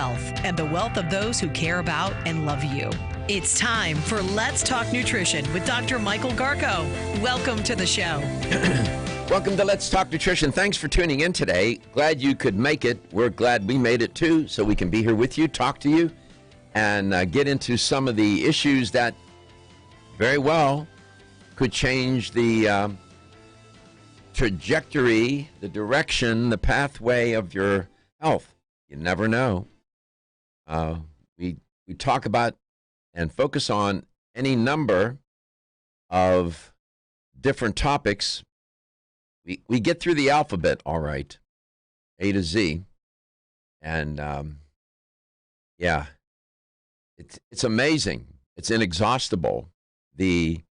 health and the wealth of those who care about and love you. It's time for Let's Talk Nutrition with Dr. Michael Garko. Welcome to the show. Welcome to Let's Talk Nutrition. Thanks for tuning in today. Glad you could make it. We're glad we made it too, so we can be here with you, talk to you, and get into some of the issues that very well could change the trajectory, the direction, the pathway of your health. You never know. We talk about and focus on any number of different topics. We get through the alphabet, all right, A to Z, and it's amazing. It's inexhaustible. The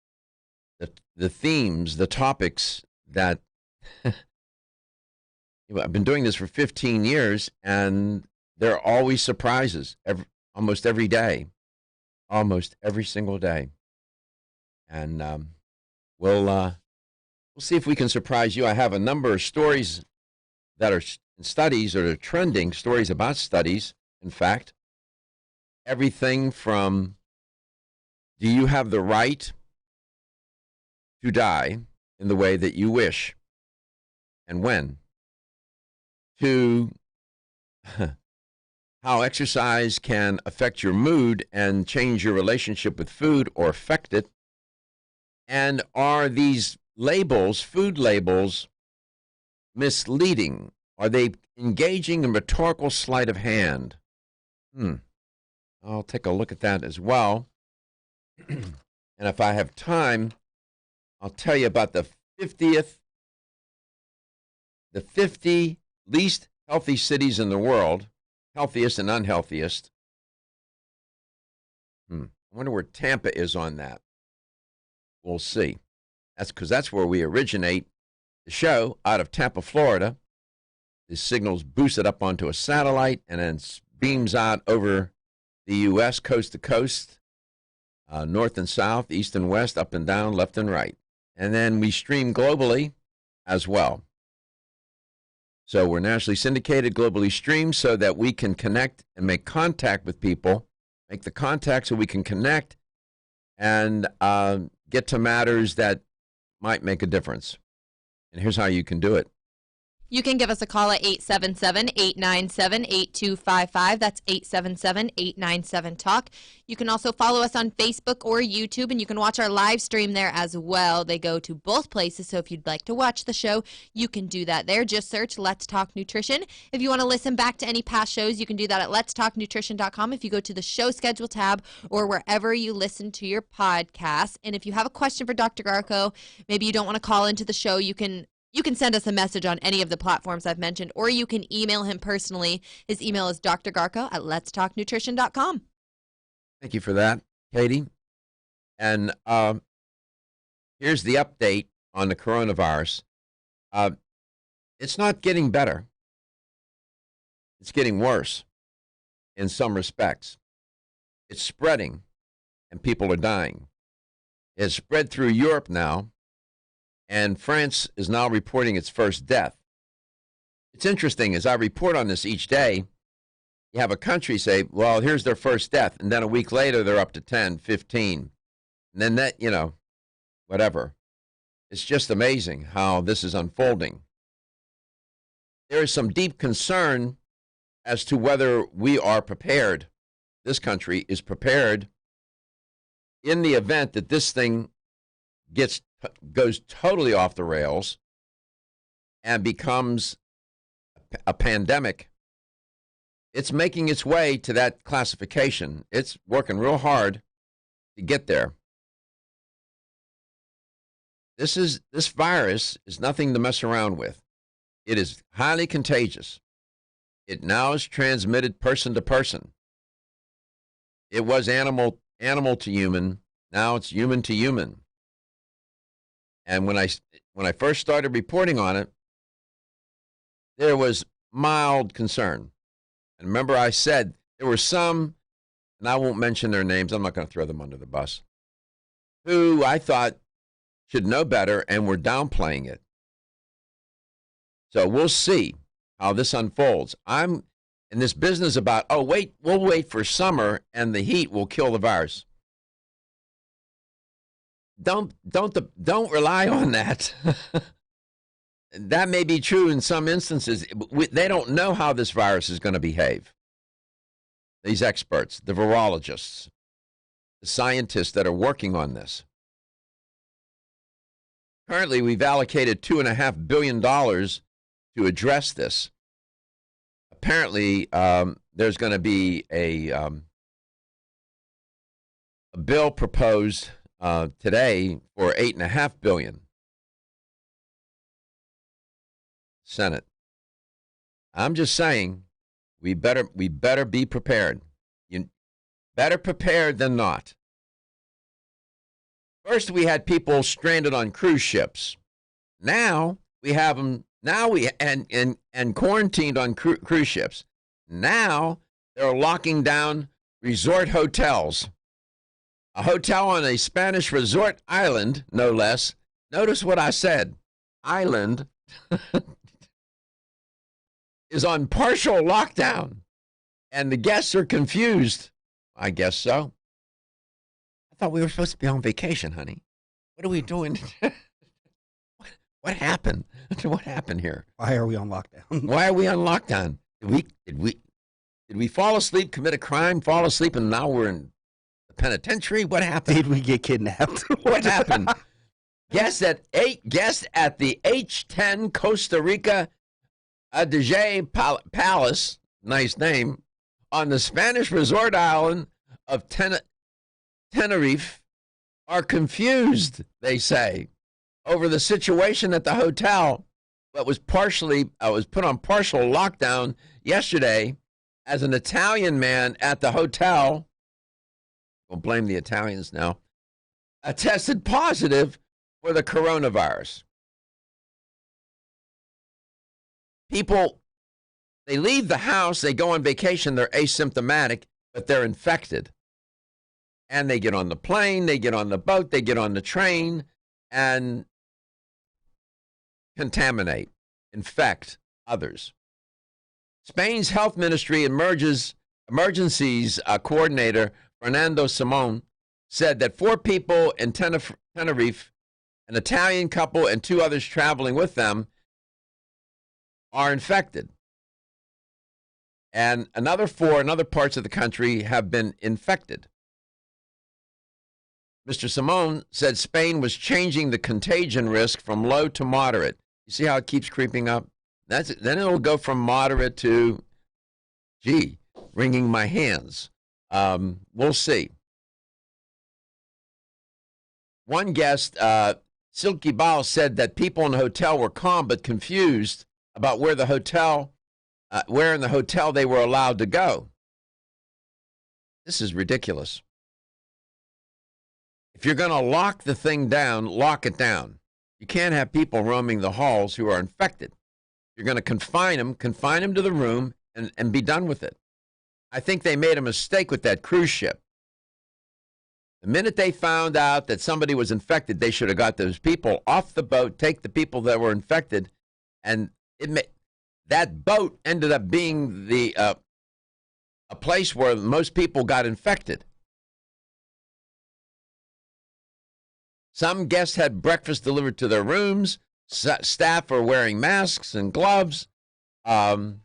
themes, the topics that I've been doing this for 15 years, and there are always surprises almost every day, almost every single day, and we'll see if we can surprise you. I have a number of stories that are studies that are trending, stories about studies, in fact. Everything from, do you have the right to die in the way that you wish and when, to how exercise can affect your mood and change your relationship with food or affect it, and are these labels, food labels, misleading? Are they engaging in rhetorical sleight of hand? I'll take a look at that as well. And if I have time, I'll tell you about the 50 least healthy cities in the world, healthiest and unhealthiest. I wonder where Tampa is on that. We'll see. That's because that's where we originate the show, out of Tampa, Florida. The signal's boosted up onto a satellite and then beams out over the U.S. coast to coast, north and south, east and west, up and down, left and right. And then we stream globally as well. So we're nationally syndicated, globally streamed, so that we can connect and make contact with people, make the contact so we can connect and get to matters that might make a difference. And here's how you can do it. You can give us a call at 877-897-8255. That's 877-897-TALK. You can also follow us on Facebook or YouTube, and you can watch our live stream there as well. They go to both places, so if you'd like to watch the show, you can do that there. Just search Let's Talk Nutrition. If you want to listen back to any past shows, you can do that at letstalknutrition.com if you go to the show schedule tab or wherever you listen to your podcast. And if you have a question for Dr. Garko, maybe you don't want to call into the show, you can send us a message on any of the platforms I've mentioned, or you can email him personally. His email is drgarko@letstalknutrition.com. Thank you for that, Katie. And here's the update on the coronavirus. It's not getting better. It's getting worse in some respects. It's spreading, and people are dying. It's spread through Europe now. And France is now reporting its first death. It's interesting, as I report on this each day, you have a country say, well, here's their first death. And then a week later, they're up to 10, 15. And then that, whatever. It's just amazing how this is unfolding. There is some deep concern as to whether we are prepared. This country is prepared in the event that this thing goes totally off the rails and becomes a pandemic. It's making its way to that classification. It's working real hard to get there. This virus is nothing to mess around with. It is highly contagious. It now is transmitted person to person. It was animal to human. Now it's human to human. And when I first started reporting on it, there was mild concern. And remember, I said there were some, and I won't mention their names, I'm not going to throw them under the bus, who I thought should know better and were downplaying it. So we'll see how this unfolds. And And this business about, oh, we'll wait for summer and the heat will kill the virus. Don't rely on that. That may be true in some instances. They don't know how this virus is going to behave. These experts, the virologists, the scientists that are working on this. Currently, we've allocated $2.5 billion to address this. Apparently, there's going to be a bill proposed today for $8.5 billion. Senate. I'm just saying, we better be prepared. You better prepared than not. First, we had people stranded on cruise ships. Now we have them. Now and quarantined on cruise ships. Now they're locking down resort hotels. A hotel on a Spanish resort island, no less. Notice what I said. Island is on partial lockdown, and the guests are confused. I guess so. I thought we were supposed to be on vacation, honey. What are we doing? What happened? What happened here? Why are we on lockdown? Why are we on lockdown? Did we fall asleep, commit a crime, fall asleep, and now we're in the penitentiary? What happened? Did we get kidnapped? What happened? Guests at the H10 Costa Rica Adage Palace, nice name, on the Spanish resort island of Tenerife are confused, they say, over the situation at the hotel that was put on partial lockdown yesterday as an Italian man at the hotel, we'll blame the Italians now, tested positive for the coronavirus. People, they leave the house, they go on vacation, they're asymptomatic, but they're infected. And they get on the plane, they get on the boat, they get on the train, and contaminate, infect others. Spain's health ministry emergencies coordinator Fernando Simon said that 4 people in Tenerife, an Italian couple, and 2 others traveling with them are infected. And another 4 in other parts of the country have been infected. Mr. Simon said Spain was changing the contagion risk from low to moderate. You see how it keeps creeping up? Then it'll go from moderate to, wringing my hands. We'll see. One guest, Silky Bal, said that people in the hotel were calm but confused about where in the hotel they were allowed to go. This is ridiculous. If you're going to lock the thing down, lock it down. You can't have people roaming the halls who are infected. You're going to confine them to the room and be done with it. I think they made a mistake with that cruise ship. The minute they found out that somebody was infected, they should have got those people off the boat, take the people that were infected, and that boat ended up being a place where most people got infected. Some guests had breakfast delivered to their rooms. Staff are wearing masks and gloves. All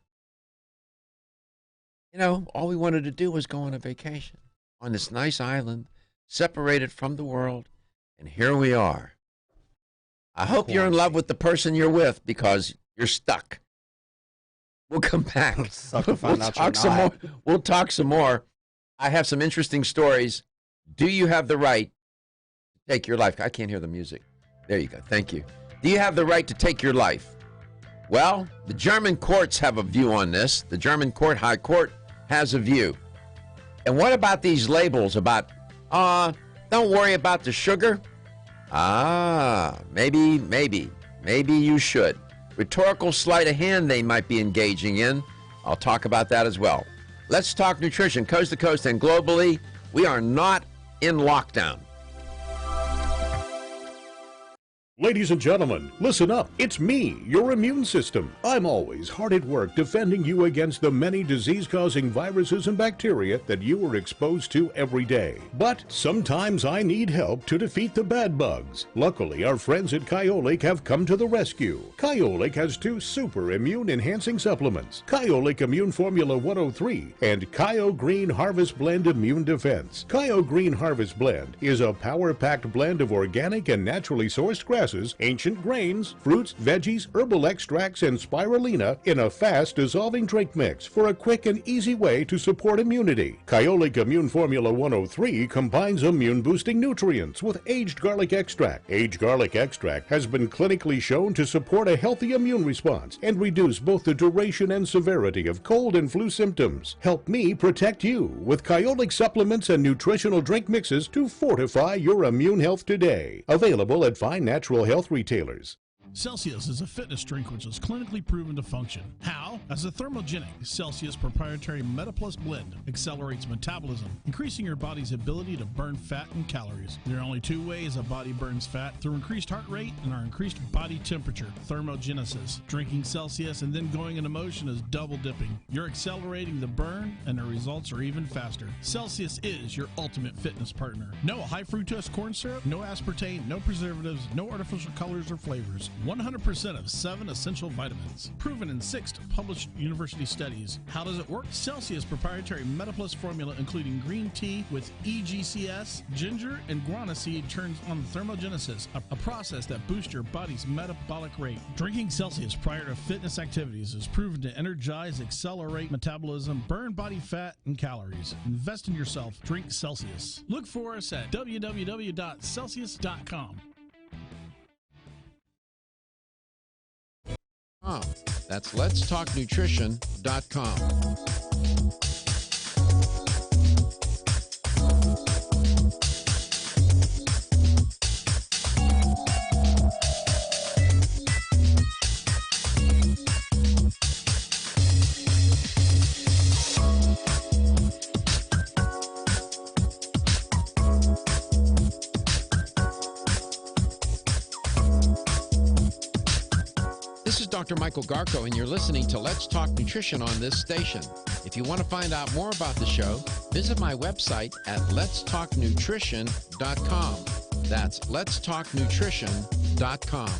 we wanted to do was go on a vacation on this nice island, separated from the world, and here we are. I hope you're in love with the person you're with, because you're stuck. We'll come back. We'll talk some more. I have some interesting stories. Do you have the right to take your life? I can't hear the music. There you go. Thank you. Do you have the right to take your life? Well, the German courts have a view on this. The German High Court has a view. And what about these labels about, don't worry about the sugar? Maybe you should. Rhetorical sleight of hand they might be engaging in. I'll talk about that as well. Let's talk nutrition, coast to coast and globally. We are not in lockdown. Ladies and gentlemen, listen up. It's me, your immune system. I'm always hard at work defending you against the many disease-causing viruses and bacteria that you are exposed to every day. But sometimes I need help to defeat the bad bugs. Luckily, our friends at Kyolic have come to the rescue. Kyolic has 2 super immune-enhancing supplements, Kyolic Immune Formula 103 and Kyo Green Harvest Blend Immune Defense. Kyo Green Harvest Blend is a power-packed blend of organic and naturally sourced grasses, ancient grains, fruits, veggies, herbal extracts, and spirulina in a fast-dissolving drink mix for a quick and easy way to support immunity. Kyolic Immune Formula 103 combines immune-boosting nutrients with aged garlic extract. Aged garlic extract has been clinically shown to support a healthy immune response and reduce both the duration and severity of cold and flu symptoms. Help me protect you with Kyolic supplements and nutritional drink mixes to fortify your immune health today. Available at fine natural health retailers. Celsius is a fitness drink which is clinically proven to function. How? As a thermogenic, Celsius proprietary MetaPlus blend accelerates metabolism, increasing your body's ability to burn fat and calories. There are only 2 ways a body burns fat: through increased heart rate and our increased body temperature, thermogenesis. Drinking Celsius and then going into motion is double dipping. You're accelerating the burn and the results are even faster. Celsius is your ultimate fitness partner. No high fructose corn syrup, no aspartame, no preservatives, no artificial colors or flavors. 100% of 7 essential vitamins. Proven in 6 published university studies. How does it work? Celsius proprietary MetaPlus formula, including green tea with EGCS, ginger, and guarana seed, turns on thermogenesis, a process that boosts your body's metabolic rate. Drinking Celsius prior to fitness activities is proven to energize, accelerate metabolism, burn body fat and calories. Invest in yourself. Drink Celsius. Look for us at www.celsius.com. That's letstalknutrition.com. This is Dr. Michael Garko, and you're listening to Let's Talk Nutrition on this station. If you want to find out more about the show, visit my website at letstalknutrition.com. That's letstalknutrition.com.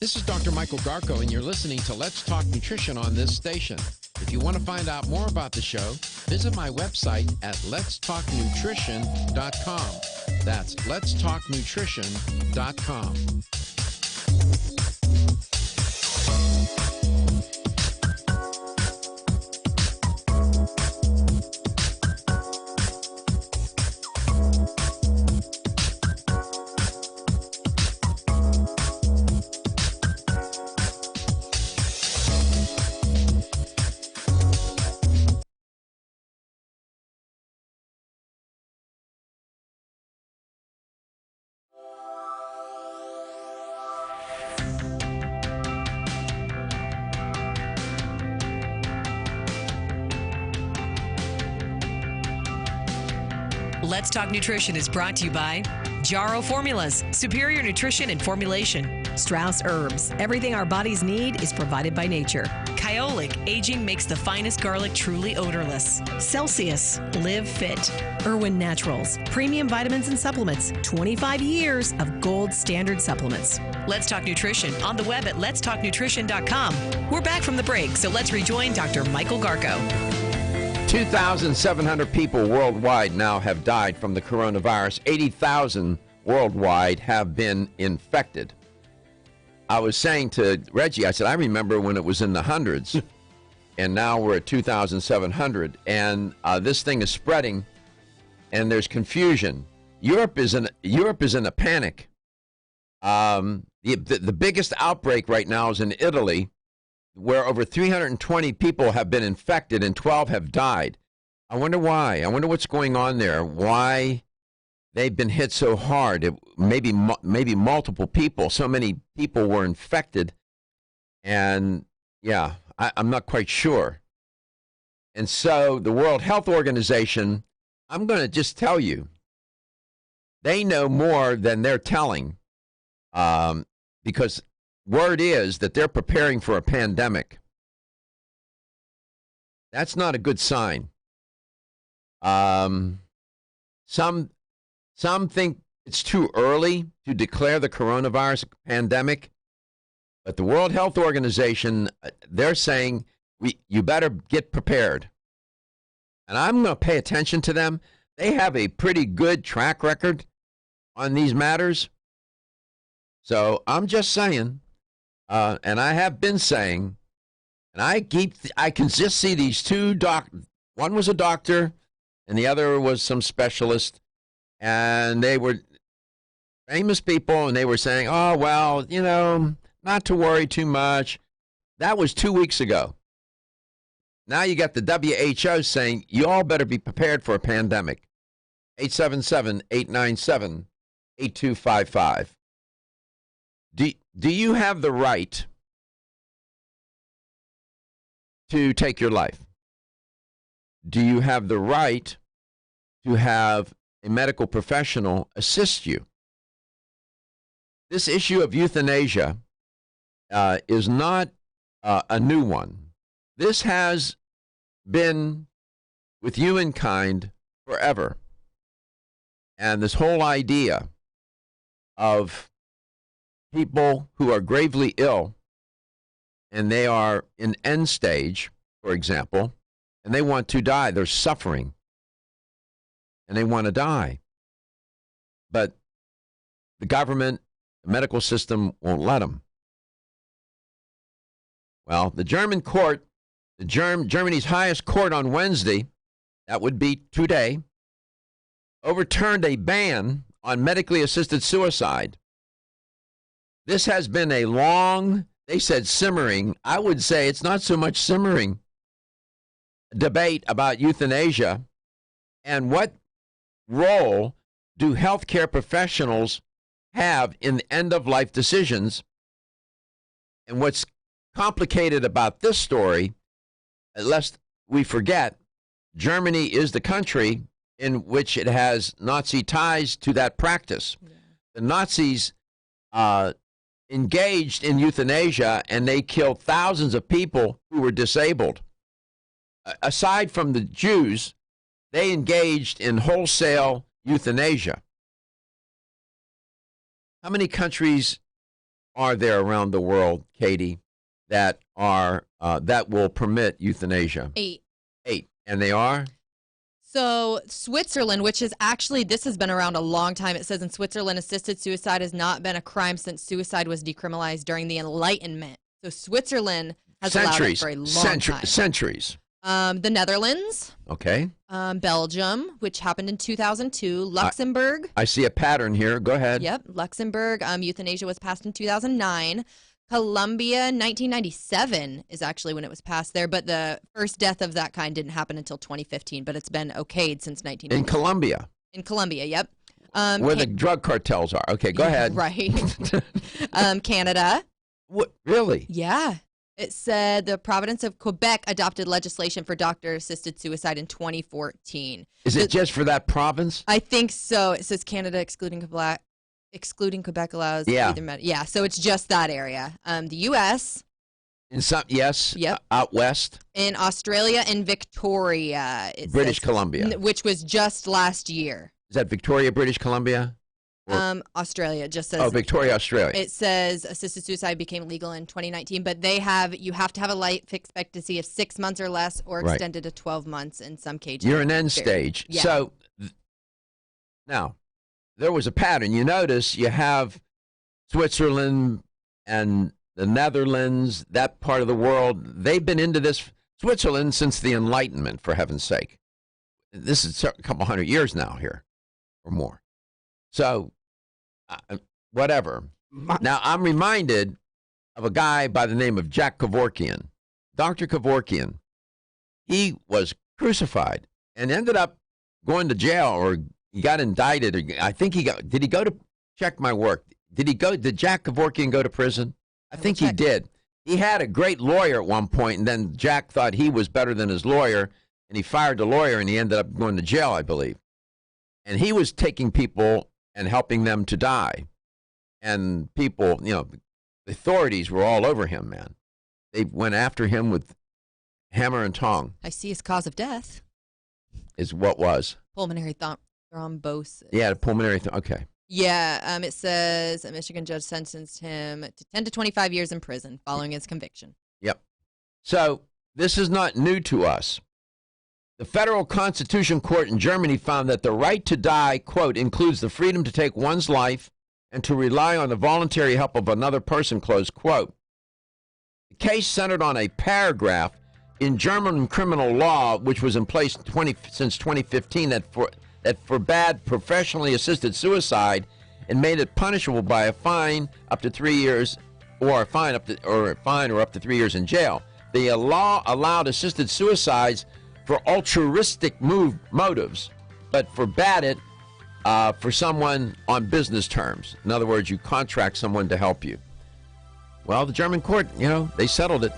This is Dr. Michael Garko, and you're listening to Let's Talk Nutrition on this station. If you want to find out more about the show, visit my website at letstalknutrition.com. That's letstalknutrition.com. Let's Talk Nutrition is brought to you by Jarrow Formulas, superior nutrition and formulation. Strauss Herbs, everything our bodies need is provided by nature. Kyolic, aging makes the finest garlic truly odorless. Celsius, live fit. Irwin Naturals, premium vitamins and supplements. 25 years of gold standard supplements. Let's Talk Nutrition on the web at letstalknutrition.com. We're back from the break, so let's rejoin Dr. Michael Garko. 2,700 people worldwide now have died from the coronavirus. 80,000 worldwide have been infected. I was saying to Reggie, I said, I remember when it was in the hundreds, and now we're at 2,700, and this thing is spreading and there's confusion. Europe is in a panic. The biggest outbreak right now is in Italy, where over 320 people have been infected and 12 have died. I wonder why. I wonder what's going on there. Why they've been hit so hard? Maybe multiple people. So many people were infected, and yeah, I'm not quite sure. And so the World Health Organization, I'm going to just tell you, they know more than they're telling, because word is that they're preparing for a pandemic. That's not a good sign. Some think it's too early to declare the coronavirus pandemic, but the World Health Organization, they're saying you better get prepared. And I'm going to pay attention to them. They have a pretty good track record on these matters. So I'm just saying, and I have been saying, and I can just see these two one was a doctor and the other was some specialist, and they were famous people, and they were saying, oh, well, not to worry too much. That was 2 weeks ago. Now you got the WHO saying you all better be prepared for a pandemic. 877-897-8255. Do you have the right to take your life? Do you have the right to have a medical professional assist you? This issue of euthanasia is not a new one. This has been with humankind forever. And this whole idea of people who are gravely ill and they are in end stage, for example, and they want to die, they're suffering, and they want to die. But the government, the medical system won't let them. Well, the German court, Germany's highest court on Wednesday, that would be today, overturned a ban on medically assisted suicide. This has been a long, they said simmering, I would say it's not so much simmering, debate about euthanasia and what role do healthcare professionals have in end-of-life decisions. And what's complicated about this story, lest we forget, Germany is the country in which it has Nazi ties to that practice. Yeah. The Nazis engaged in euthanasia, and they killed thousands of people who were disabled. Aside from the Jews, they engaged in wholesale euthanasia. How many countries are there around the world, Katie, that will permit euthanasia? 8. 8, and they are? So Switzerland, which is actually, this has been around a long time. It says in Switzerland, assisted suicide has not been a crime since suicide was decriminalized during the Enlightenment. So Switzerland has allowed it for a long time. Centuries. The Netherlands. Okay. Belgium, which happened in 2002. Luxembourg. I see a pattern here. Go ahead. Yep. Luxembourg. Euthanasia was passed in 2009. Colombia, 1997 is actually when it was passed there, but the first death of that kind didn't happen until 2015, but it's been okayed since 1997. In Colombia? In Colombia, yep. Where the drug cartels are. Okay, go ahead. Right. Canada. What? Really? Yeah. It said the province of Quebec adopted legislation for doctor-assisted suicide in 2014. Is it just for that province? I think so. It says Canada excluding Quebec allows either yeah, so it's just that area. The U.S. In some, yes. Yep. Out west. In Australia and Victoria. British Columbia. Which was just last year. Is that Victoria, British Columbia? Australia just says. Oh, Victoria, Australia. It says assisted suicide became legal in 2019, but you have to have a life expectancy of 6 months or less, or extended to 12 months in some cases. You're in end stage. Yeah. So now there was a pattern. You notice you have Switzerland and the Netherlands, that part of the world. They've been into this Switzerland since the Enlightenment, for heaven's sake. This is a couple hundred years now here or more. So, whatever. Now, I'm reminded of a guy by the name of Jack Kevorkian. Dr. Kevorkian, he was crucified and ended up going to jail, or he got indicted. Or I think did he go to, check my work, did Jack Kevorkian go to prison? I think he did. He had a great lawyer at one point, and then Jack thought he was better than his lawyer, and he fired the lawyer, and he ended up going to jail, I believe. And he was taking people and helping them to die. And people, the authorities were all over him, man. They went after him with hammer and tong. I see his cause of death. Is what was? Pulmonary thrombosis. Yeah, the pulmonary okay. Yeah, it says a Michigan judge sentenced him to 10 to 25 years in prison following his conviction. Yep. So this is not new to us. The Federal Constitution Court in Germany found that the right to die, quote, includes the freedom to take one's life and to rely on the voluntary help of another person, close quote. The case centered on a paragraph in German criminal law, which was in place since 2015, that forbade professionally assisted suicide and made it punishable by a fine up to 3 years, or a fine up to 3 years in jail. The law allowed assisted suicides for altruistic motives, but forbade it for someone on business terms. In other words, you contract someone to help you. Well, the German court, they settled it.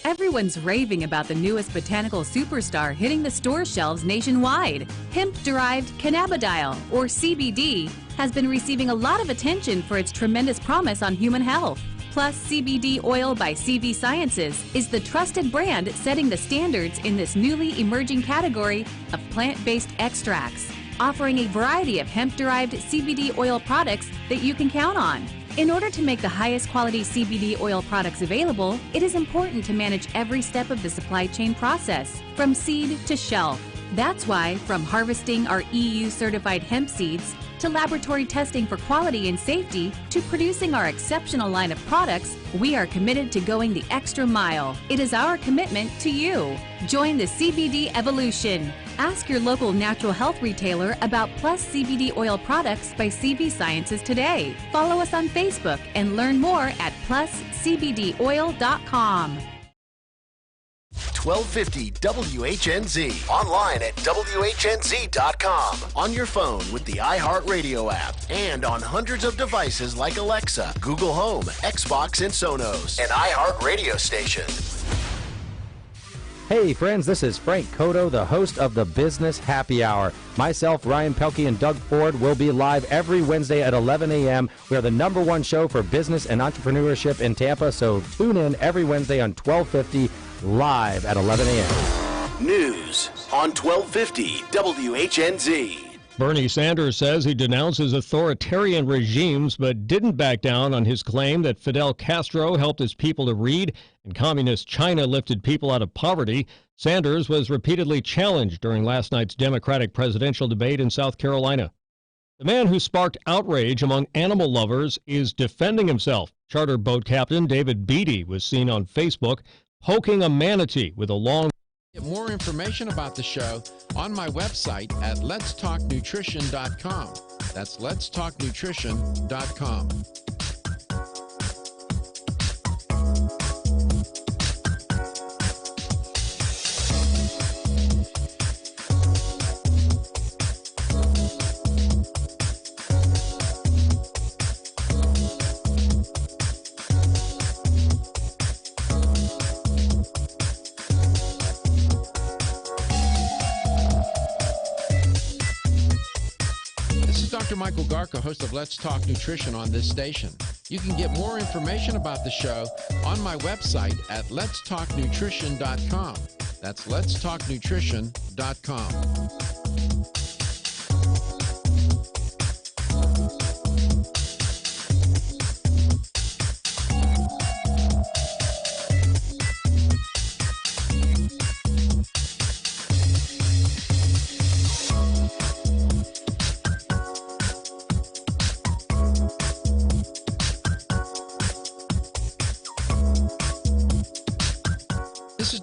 Everyone's raving about the newest botanical superstar hitting the store shelves nationwide. Hemp-derived cannabidiol, or CBD, has been receiving a lot of attention for its tremendous promise on human health. Plus, CBD Oil by CV Sciences is the trusted brand setting the standards in this newly emerging category of plant-based extracts, offering a variety of hemp-derived CBD oil products that you can count on. In order to make the highest quality CBD oil products available, it is important to manage every step of the supply chain process, from seed to shelf. That's why, from harvesting our EU-certified hemp seeds, to laboratory testing for quality and safety, to producing our exceptional line of products, we are committed to going the extra mile. It is our commitment to you. Join the CBD evolution. Ask your local natural health retailer about Plus CBD oil products by CV Sciences today. Follow us on Facebook and learn more at pluscbdoil.com. 1250 WHNZ. Online at WHNZ.com. On your phone with the iHeartRadio app. And on hundreds of devices like Alexa, Google Home, Xbox, and Sonos. An iHeartRadio station. Hey friends, this is Frank Cotto, the host of the Business Happy Hour. Myself, Ryan Pelkey, and Doug Ford will be live every Wednesday at 11 a.m. We are the #1 show for business and entrepreneurship in Tampa, so tune in every Wednesday on 1250 live at 11 a.m. News on 1250 WHNZ. Bernie Sanders says he denounces authoritarian regimes but didn't back down on his claim that Fidel Castro helped his people to read and communist China lifted people out of poverty. Sanders was repeatedly challenged during last night's Democratic presidential debate in South Carolina. The man who sparked outrage among animal lovers is defending himself. Charter boat captain David Beatty was seen on Facebook poking a manatee with a long... Get more information about the show on my website at letstalknutrition.com. That's letstalknutrition.com. Dr. Michael Garka, host of Let's Talk Nutrition on this station. You can get more information about the show on my website at letstalknutrition.com. That's letstalknutrition.com.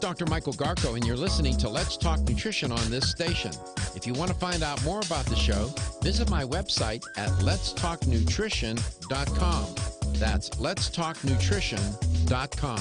Dr. Michael Garko, and you're listening to Let's Talk Nutrition on this station. If you want to find out more about the show, visit my website at letstalknutrition.com. That's letstalknutrition.com.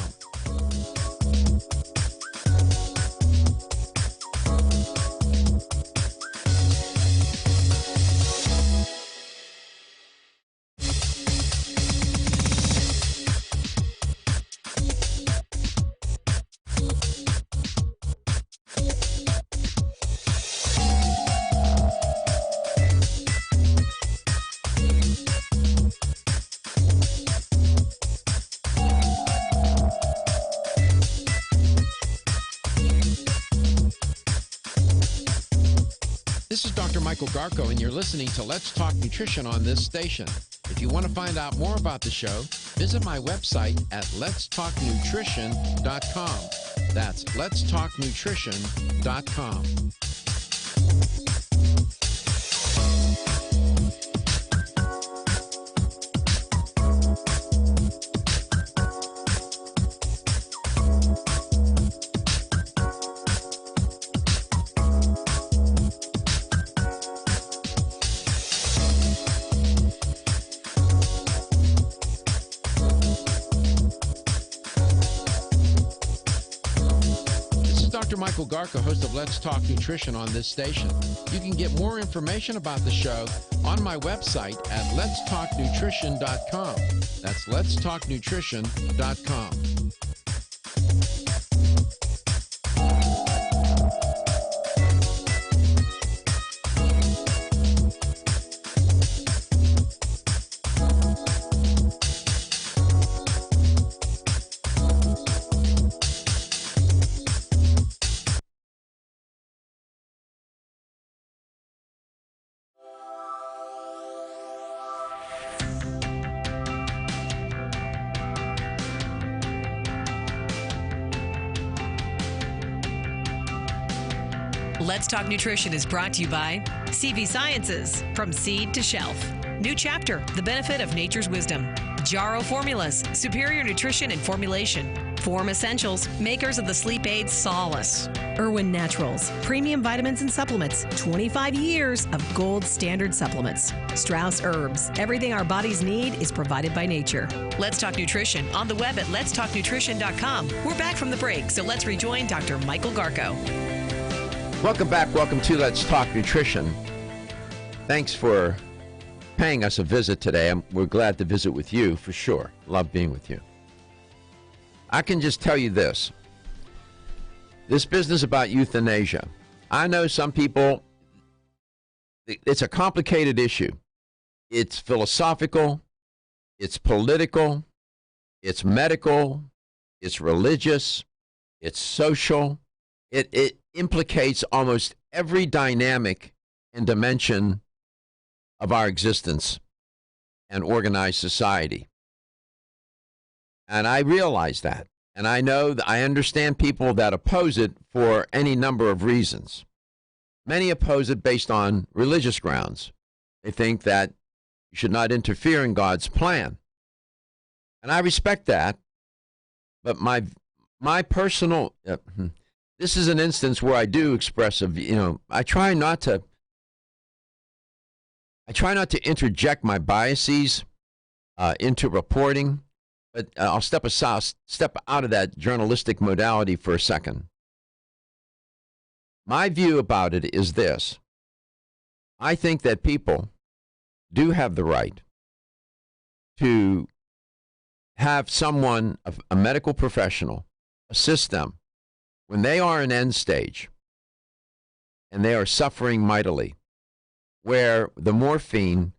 This is Dr. Michael Garko, and you're listening to Let's Talk Nutrition on this station. If you want to find out more about the show, visit my website at letstalknutrition.com. That's letstalknutrition.com. Dr. Michael Garko, host of Let's Talk Nutrition on this station. You can get more information about the show on my website at letstalknutrition.com. That's letstalknutrition.com. Let's Talk Nutrition is brought to you by CV Sciences, from seed to shelf. New chapter, the benefit of nature's wisdom. Jarrow Formulas, superior nutrition and formulation. Form Essentials, makers of the sleep aid Solace. Irwin Naturals, premium vitamins and supplements. 25 years of gold standard supplements. Strauss Herbs, everything our bodies need is provided by nature. Let's Talk Nutrition on the web at letstalknutrition.com. We're back from the break, so let's rejoin Dr. Michael Garko. Welcome back. Welcome to Let's Talk Nutrition. Thanks for paying us a visit today. We're glad to visit with you for sure. Love being with you. I can just tell you this. This business about euthanasia, I know some people, it's a complicated issue. It's philosophical, it's political, it's medical, it's religious, it's social. It implicates almost every dynamic and dimension of our existence and organized society. And I realize that. And I know that I understand people that oppose it for any number of reasons. Many oppose it based on religious grounds. They think that you should not interfere in God's plan. And I respect that. But my personal, this is an instance where I do express, I try not to interject my biases into reporting, but I'll step out of that journalistic modality for a second. My view about it is this. I think that people do have the right to have someone, a medical professional, assist them when they are in end stage and they are suffering mightily, where the morphine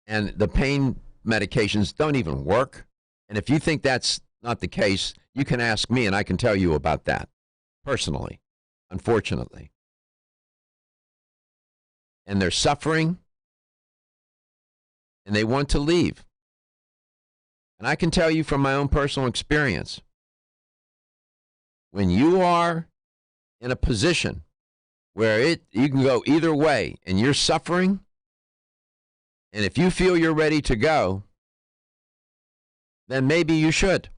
and the pain medications don't even work. And if you think that's not the case, you can ask me and I can tell you about that personally, unfortunately. And they're suffering and they want to leave. And I can tell you from my own personal experience, when you are in a position where you can go either way and you're suffering, and if you feel you're ready to go, then maybe you should.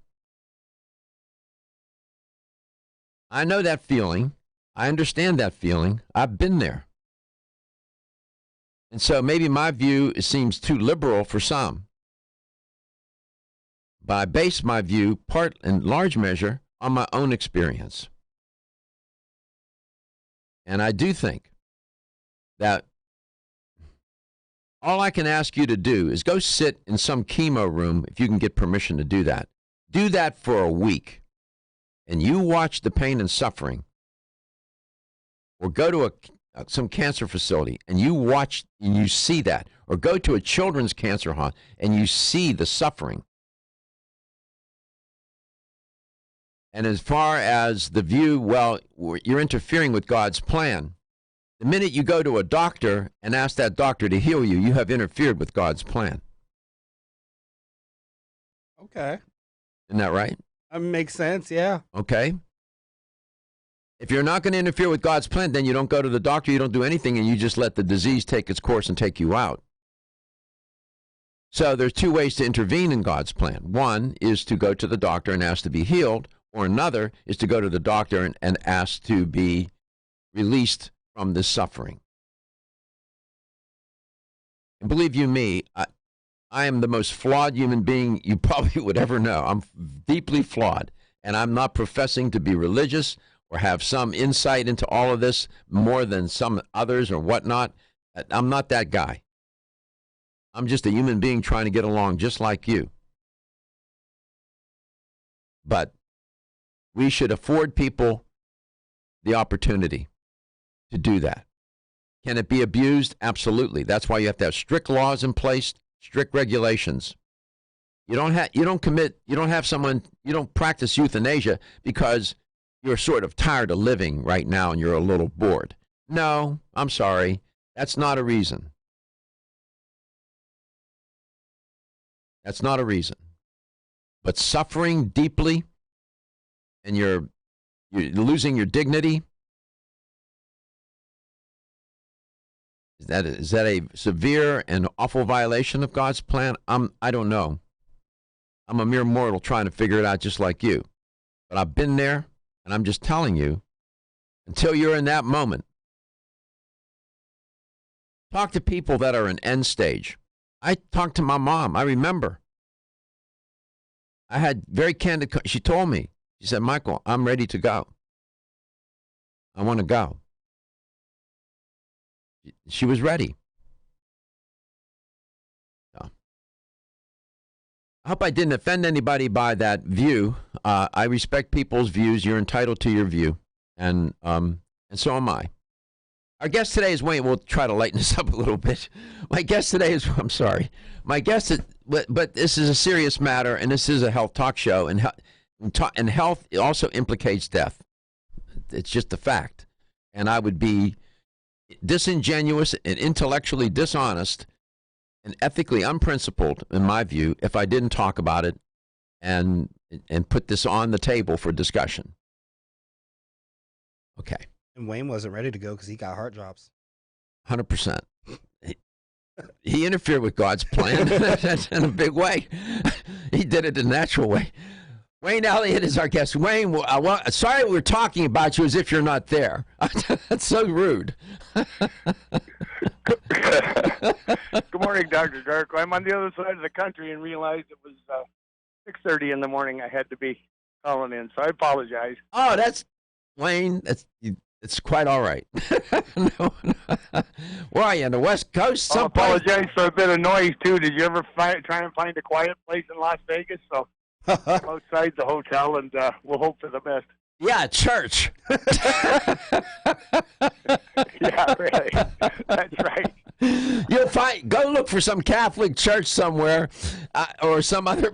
I know that feeling. I understand that feeling. I've been there. And so maybe my view seems too liberal for some. But I base my view, part in large measure, on my own experience. And I do think that all I can ask you to do is go sit in some chemo room, if you can get permission to do that. Do that for a week, and you watch the pain and suffering. Or go to some cancer facility, and you watch and you see that. Or go to a children's cancer home, and you see the suffering. And as far as the view, well, you're interfering with God's plan. The minute you go to a doctor and ask that doctor to heal you, you have interfered with God's plan. Okay. Isn't that right? That makes sense, yeah. Okay. If you're not going to interfere with God's plan, then you don't go to the doctor, you don't do anything, and you just let the disease take its course and take you out. So there's two ways to intervene in God's plan. One is to go to the doctor and ask to be healed, or another is to go to the doctor and ask to be released from this suffering. And believe you me, I am the most flawed human being you probably would ever know. I'm deeply flawed, and I'm not professing to be religious or have some insight into all of this more than some others or whatnot. I'm not that guy. I'm just a human being trying to get along just like you. But we should afford people the opportunity to do that. Can it be abused? Absolutely. That's why you have to have strict laws in place, strict regulations. You don't practice euthanasia because you're sort of tired of living right now and you're a little bored. No, I'm sorry. That's not a reason. That's not a reason. But suffering deeply and you're losing your dignity, is that a severe and awful violation of God's plan? I don't know. I'm a mere mortal trying to figure it out just like you. But I've been there, and I'm just telling you, until you're in that moment, talk to people that are in end stage. I talked to my mom. I remember. I had very candid, she told me, she said, Michael, I'm ready to go. I want to go. She was ready. So, I hope I didn't offend anybody by that view. I respect people's views. You're entitled to your view, and so am I. Our guest today is Wayne. We'll try to lighten this up a little bit. My guest today is, I'm sorry. My guest is, but this is a serious matter, and this is a health talk show, and health also implicates death. It's just a fact. And I would be disingenuous and intellectually dishonest and ethically unprincipled, in my view, if I didn't talk about it and put this on the table for discussion. Okay. And Wayne wasn't ready to go because he got heart drops. 100%. He interfered with God's plan in a big way. He did it the natural way. Wayne Elliott is our guest. Wayne, sorry we're talking about you as if you're not there. That's so rude. Good morning, Dr. Darko. I'm on the other side of the country and realized it was 6:30 in the morning. I had to be calling in, so I apologize. Oh, that's Wayne. It's quite all right. No. Where are you, on the West Coast? I apologize for a bit of noise, too. Did you ever try and find a quiet place in Las Vegas? So I'm outside the hotel, and we'll hope for the best. Yeah, church. Yeah, really. That's right. You'll go look for some Catholic church somewhere or some other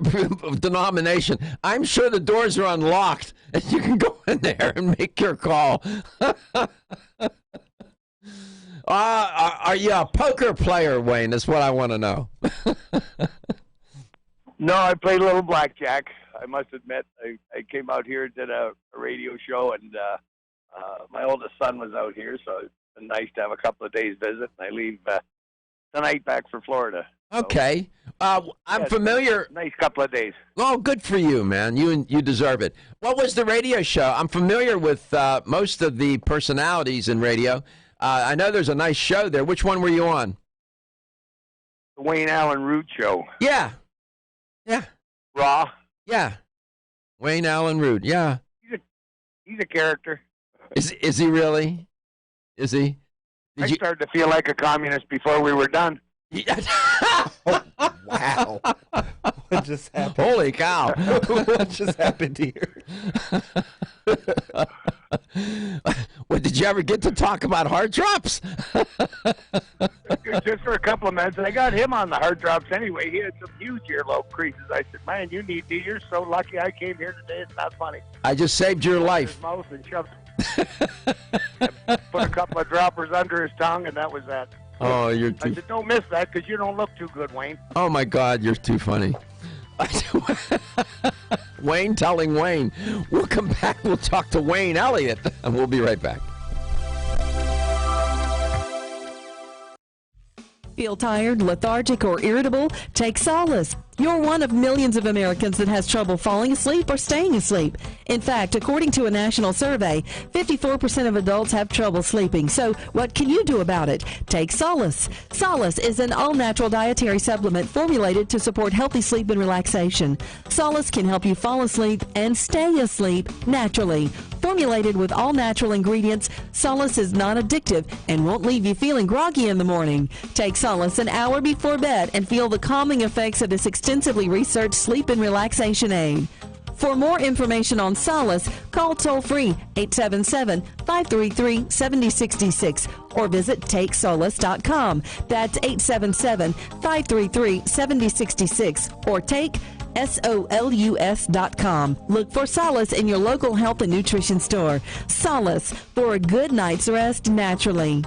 denomination. I'm sure the doors are unlocked and you can go in there and make your call. Are you a poker player, Wayne? That's what I want to know. No, I played a little blackjack. I must admit, I came out here, did a radio show, and my oldest son was out here, so it's been nice to have a couple of days visit. And I leave tonight back for Florida. Okay. I'm Yeah, familiar. Nice couple of days. Oh, good for you, man. You deserve it. What was the radio show? I'm familiar with most of the personalities in radio. I know there's a nice show there. Which one were you on? The Wayne Allen Root Show. Yeah. Raw. Yeah. Wayne Allen Root. Yeah. He's a character. Is he really? Is he? I started to feel like a communist before we were done. Wow. What just happened? Holy cow. What just happened here? Well, did you ever get to talk about heart drops? Just for a couple of minutes. And I got him on the heart drops anyway. He had some huge earlobe creases. I said, man, you need these. You're so lucky I came here today. It's not funny. I just saved your life. His mouth and shoved put a couple of droppers under his tongue, and that was that. Oh, you're too... I said, don't miss that because you don't look too good, Wayne. Oh, my God, you're too funny. Wayne telling Wayne. We'll come back. We'll talk to Wayne Elliott, and we'll be right back. Feel tired, lethargic, or irritable? Take Solace. You're one of millions of Americans that has trouble falling asleep or staying asleep. In fact, according to a national survey, 54% of adults have trouble sleeping. So what can you do about it? Take Solace. Solace is an all-natural dietary supplement formulated to support healthy sleep and relaxation. Solace can help you fall asleep and stay asleep naturally. Formulated with all-natural ingredients, Solace is non-addictive and won't leave you feeling groggy in the morning. Take Solace an hour before bed and feel the calming effects of this extensively researched sleep and relaxation aid. For more information on Solace, call toll-free 877-533-7066 or visit TakeSolace.com. That's 877-533-7066 or take SOLUS.com. Look for Solace in your local health and nutrition store. Solace, for a good night's rest naturally.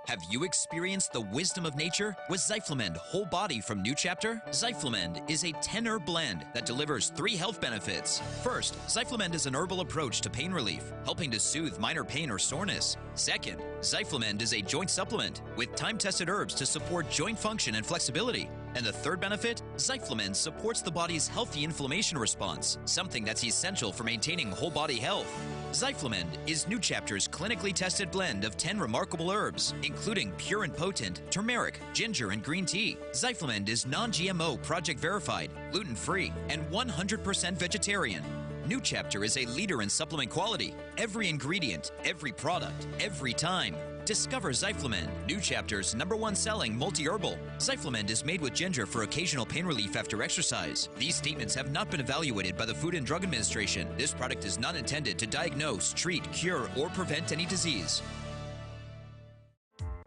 Have you experienced the wisdom of nature with Zyflamend Whole Body from New Chapter? Zyflamend is a 10-herb blend that delivers 3 health benefits. First, Zyflamend is an herbal approach to pain relief, helping to soothe minor pain or soreness. Second, Zyflamend is a joint supplement with time-tested herbs to support joint function and flexibility. And the third benefit, Zyflamend supports the body's healthy inflammation response, something that's essential for maintaining whole body health. Zyflamend is New Chapter's clinically tested blend of 10 remarkable herbs, including pure and potent turmeric, ginger, and green tea. Zyflamend is non-GMO, project verified, gluten-free, and 100% vegetarian. New Chapter is a leader in supplement quality. Every ingredient, every product, every time. Discover Zyflamend, New Chapter's #1 selling multi-herbal. Zyflamend is made with ginger for occasional pain relief after exercise. These statements have not been evaluated by the Food and Drug Administration. This product is not intended to diagnose, treat, cure, or prevent any disease.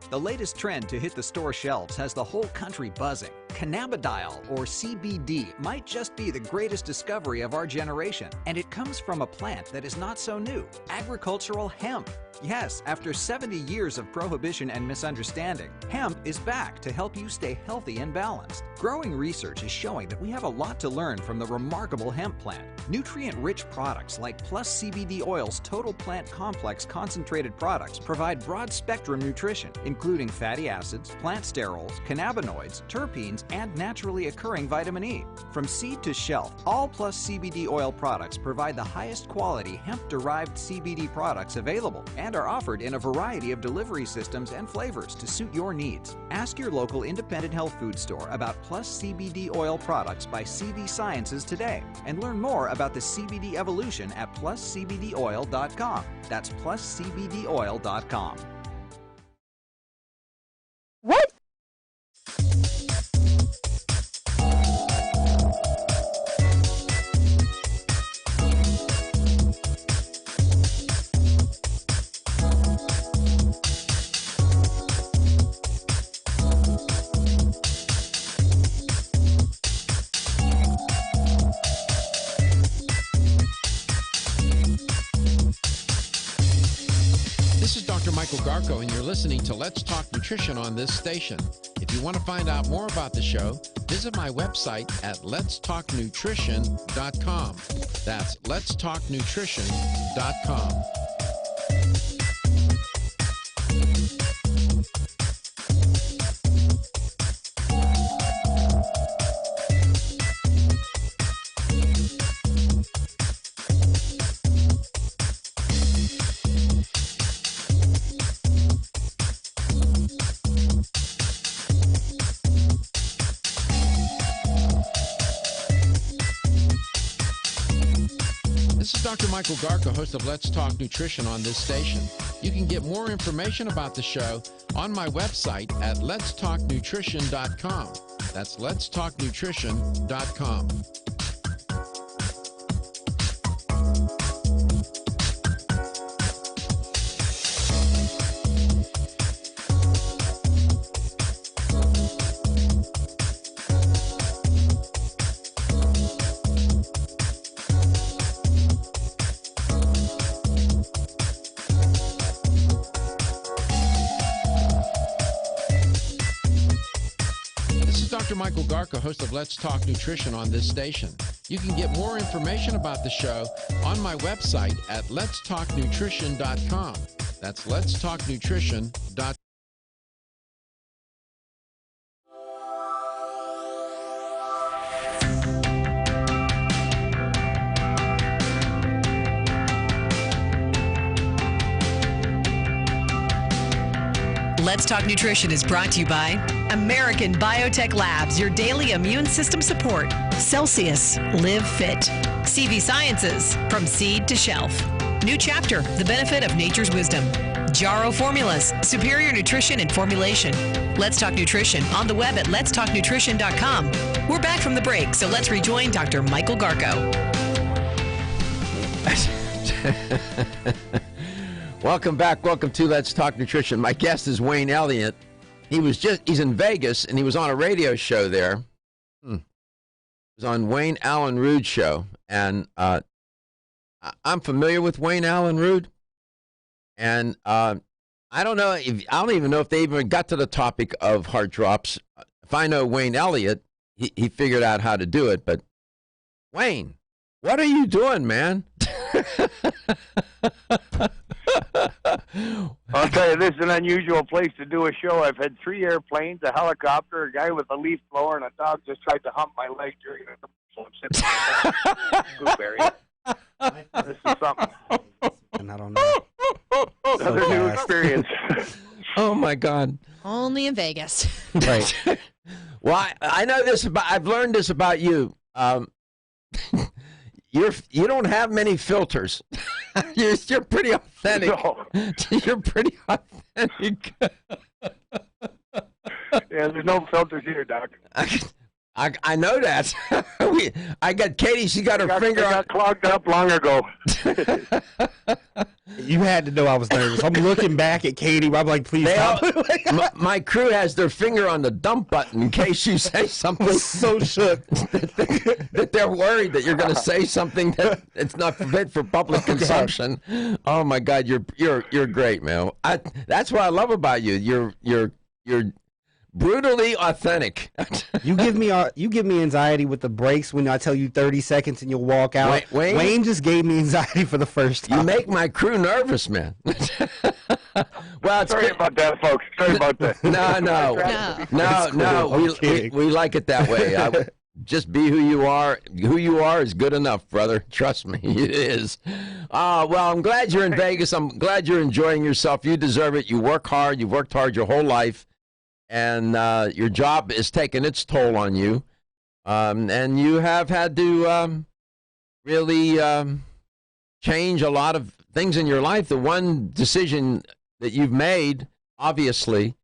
The latest trend to hit the store shelves has the whole country buzzing. Cannabidiol, or CBD, might just be the greatest discovery of our generation, and it comes from a plant that is not so new, agricultural hemp. Yes, after 70 years of prohibition and misunderstanding, hemp is back to help you stay healthy and balanced. Growing research is showing that we have a lot to learn from the remarkable hemp plant. Nutrient-rich products like Plus CBD Oil's Total Plant Complex concentrated products provide broad-spectrum nutrition, including fatty acids, plant sterols, cannabinoids, terpenes, and naturally occurring vitamin E. From seed to shelf, all Plus CBD Oil products provide the highest quality hemp-derived CBD products available and are offered in a variety of delivery systems and flavors to suit your needs. Ask your local independent health food store about Plus CBD Oil products by CV Sciences today and learn more about the CBD evolution at pluscbdoil.com. That's pluscbdoil.com. What? This is Dr. Michael Garko, and you're listening to Let's Talk Nutrition on this station. If you want to find out more about the show, visit my website at letstalknutrition.com. That's letstalknutrition.com. This is Dr. Michael Garko, host of Let's Talk Nutrition on this station. You can get more information about the show on my website at letstalknutrition.com. That's letstalknutrition.com. Dr. Michael Garko, host of Let's Talk Nutrition on this station. You can get more information about the show on my website at letstalknutrition.com. That's letstalknutrition.com. Let's Talk Nutrition is brought to you by American Biotech Labs, your daily immune system support. Celsius, live fit. CV Sciences, from seed to shelf. New Chapter, the benefit of nature's wisdom. Jarrow Formulas, superior nutrition and formulation. Let's Talk Nutrition on the web at letstalknutrition.com. We're back from the break, so let's rejoin Dr. Michael Garko. Welcome back. Welcome to Let's Talk Nutrition. My guest is Wayne Elliott. He's in Vegas, and he was on a radio show there. It was on Wayne Allen Rood's show. And I'm familiar with Wayne Allen Rood. And I don't even know if they even got to the topic of heart drops. If I know Wayne Elliott, he figured out how to do it. But Wayne, what are you doing, man? I'll tell you, this is an unusual place to do a show. I've had 3 airplanes, a helicopter, a guy with a leaf blower, and a dog just tried to hump my leg during a commercial. I'm sitting blueberry. This is something. And I don't know. Another new experience. Oh my God! Only in Vegas. Right. Well, I know this about. I've learned this about you. You don't have many filters. You're pretty authentic. No. You're pretty authentic. Yeah, there's no filters here, Doc. I know that. I got Katie. She got her finger on. Clogged up long ago. You had to know I was nervous. I'm looking back at Katie. I'm like, please stop. My crew has their finger on the dump button in case you say something so shook that they're worried that you're going to say something that it's not fit for public consumption. Oh my God, you're great, man. That's what I love about you. You're brutally authentic. You give me anxiety with the breaks when I tell you 30 seconds and you'll walk out. Wayne just gave me anxiety for the first time. You make my crew nervous, man. Well, sorry about that, folks. Sorry about that. No. We like it that way. Just be who you are. Who you are is good enough, brother. Trust me, it is. Well, I'm glad you're in Vegas. I'm glad you're enjoying yourself. You deserve it. You work hard. You've worked hard your whole life. And your job is taking its toll on you. And you have had to really change a lot of things in your life. The one decision that you've made, obviously,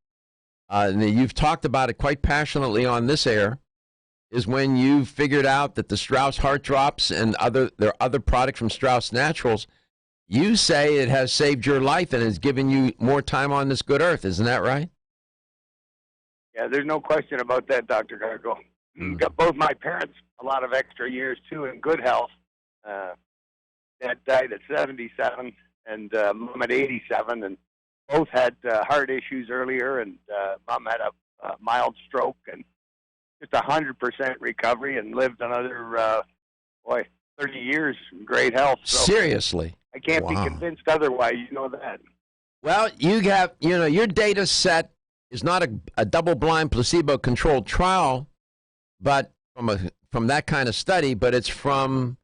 and you've talked about it quite passionately on this air, is when you figured out that the Strauss Heart Drops and there are other products from Strauss Naturals, you say it has saved your life and has given you more time on this good earth. Isn't that right? Yeah, there's no question about that, Dr. Gargo. Got both my parents a lot of extra years, too, in good health. Dad died at 77 and Mom at 87, and both had heart issues earlier, and Mom had a mild stroke and just 100% recovery and lived another, 30 years in great health. So seriously? I can't be convinced otherwise, you know that. Well, you have, your data set is not a double-blind, placebo-controlled trial, but from that kind of study. But it's from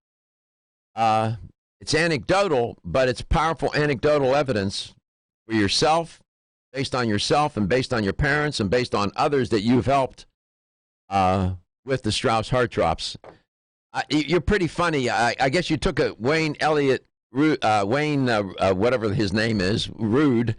it's anecdotal, but it's powerful anecdotal evidence for yourself, based on yourself, and based on your parents, and based on others that you've helped with the Strauss Heart Drops. You're pretty funny. I guess you took a Wayne Elliott, whatever his name is, Rude,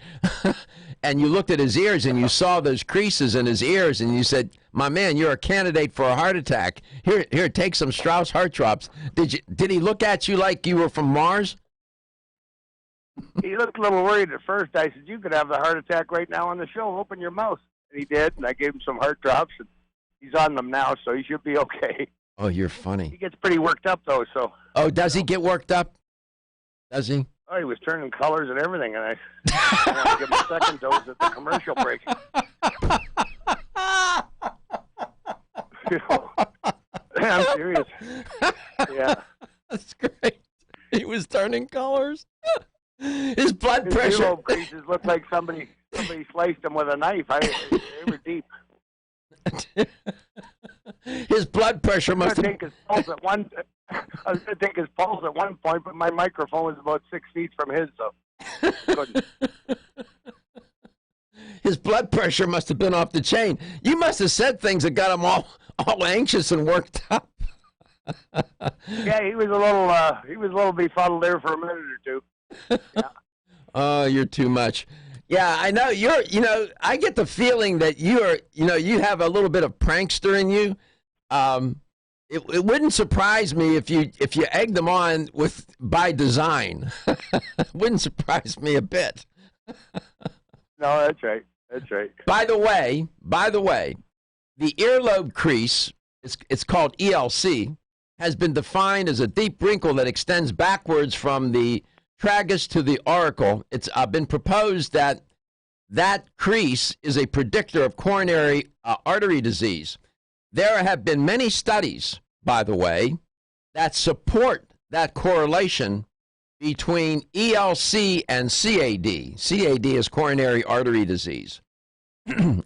and you looked at his ears and you saw those creases in his ears and you said, "My man, you're a candidate for a heart attack. Here, take some Strauss heart drops." Did he look at you like you were from Mars? He looked a little worried at first. I said, "You could have the heart attack right now on the show. Open your mouth." And he did, and I gave him some heart drops, and he's on them now, so he should be okay. Oh, you're funny. He gets pretty worked up, though, so. Oh, does he get worked up? Does he? Oh, he was turning colors and everything, and I want to give him a second dose at the commercial break. I'm serious. Yeah. That's great. He was turning colors. His blood pressure. His creases looked like somebody sliced him with a knife. They were deep. His blood pressure must have. I was going to take his pulse at one point, but my microphone was about 6 feet from his, so couldn't. His blood pressure must have been off the chain. You must have said things that got him all anxious and worked up. Yeah, he was a little befuddled there for a minute or two. Yeah. Oh, you're too much. Yeah, I know I get the feeling that you have a little bit of prankster in you. It wouldn't surprise me if you egged them on by design. It wouldn't surprise me a bit. No, that's right. That's right. By the way, the earlobe crease, it's called ELC, has been defined as a deep wrinkle that extends backwards from the tragus to the auricle. It's been proposed that crease is a predictor of coronary artery disease. There have been many studies, by the way, that support that correlation between ELC and CAD. CAD is coronary artery disease.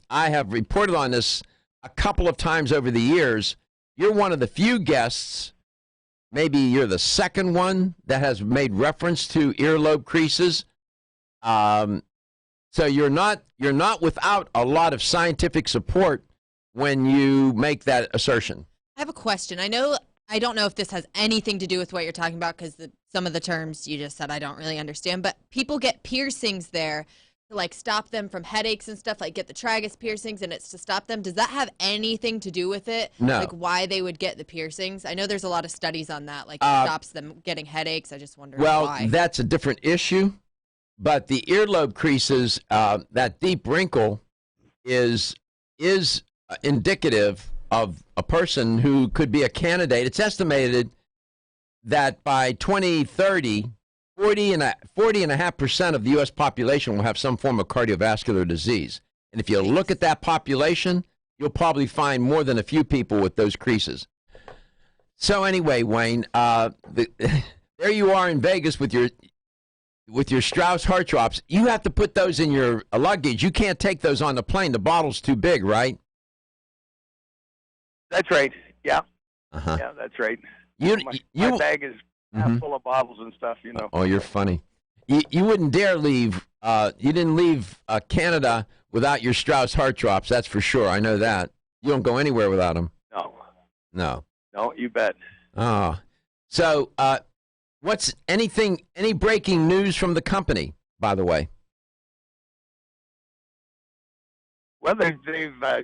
I have reported on this a couple of times over the years. You're one of the few guests, maybe you're the second one, that has made reference to earlobe creases. So you're not without a lot of scientific support when you make that assertion. I have a question. I don't know if this has anything to do with what you're talking about because some of the terms you just said I don't really understand, but people get piercings there to stop them from headaches and stuff, get the tragus piercings, and it's to stop them. Does that have anything to do with it? No. Why they would get the piercings? I know there's a lot of studies on that, it stops them getting headaches. I just wonder why. Well, that's a different issue, but the earlobe creases, that deep wrinkle is indicative of a person who could be a candidate. It's estimated that by 2030, 40.5% of the U.S. population will have some form of cardiovascular disease. And if you look at that population, you'll probably find more than a few people with those creases. So anyway, Wayne, there you are in Vegas with your Strauss heart drops. You have to put those in your luggage. You can't take those on the plane. The bottle's too big, right? That's right. Yeah. Uh-huh. Yeah, that's right. My bag is half full of bottles and stuff, Oh, you're funny. You wouldn't dare leave. You didn't leave Canada without your Strauss heart drops. That's for sure. I know that. You don't go anywhere without them. No. No, you bet. Oh. So, any breaking news from the company, by the way? Well, they've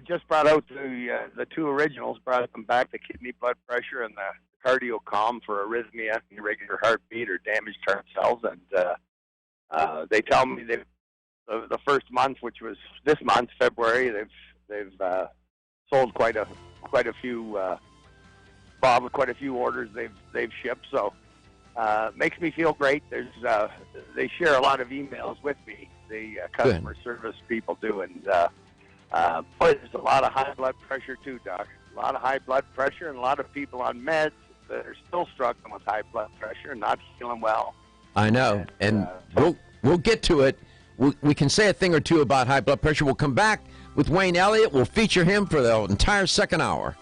just brought out the two originals, brought them back, the kidney blood pressure and the CardioCalm for arrhythmia, irregular heartbeat, or damaged heart cells. And they tell me the first month, which was this month, February, they've sold quite a few quite a few orders they've shipped. So makes me feel great. They share a lot of emails with me, the customer service people do, and there's a lot of high blood pressure too, Doc. A lot of high blood pressure and a lot of people on meds that are still struggling with high blood pressure and not feeling well. I know, and we'll get to it. We can say a thing or two about high blood pressure. We'll come back with Wayne Elliott. We'll feature him for the entire second hour.